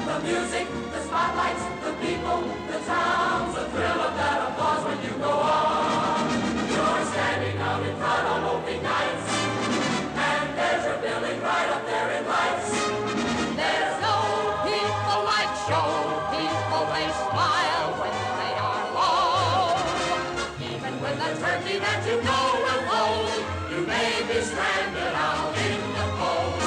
The music, the spotlights, the people, the towns, the thrill of that applause when you go on. You're standing out in front on opening nights, and there's your billing right up there in lights. There's no people like show people. They smile when they are low. Even with a turkey that you know will fold, you may be stranded out in the cold.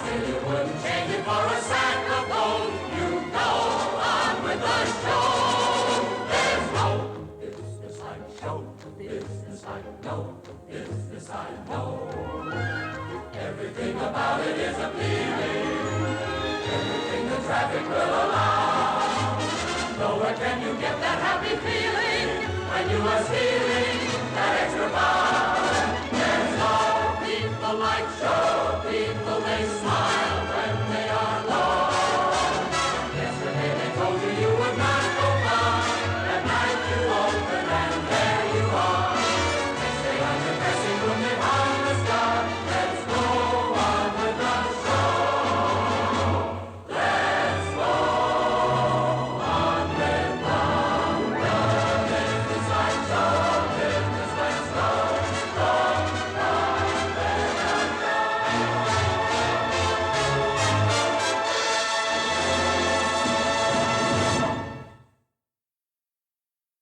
Still you wouldn't change it for a sack of gold. You go on with the show. There's no business like show business like no business like no. Everything about it is appealing. Everything the traffic will allow. Nowhere can you get that happy feeling when you are stealing.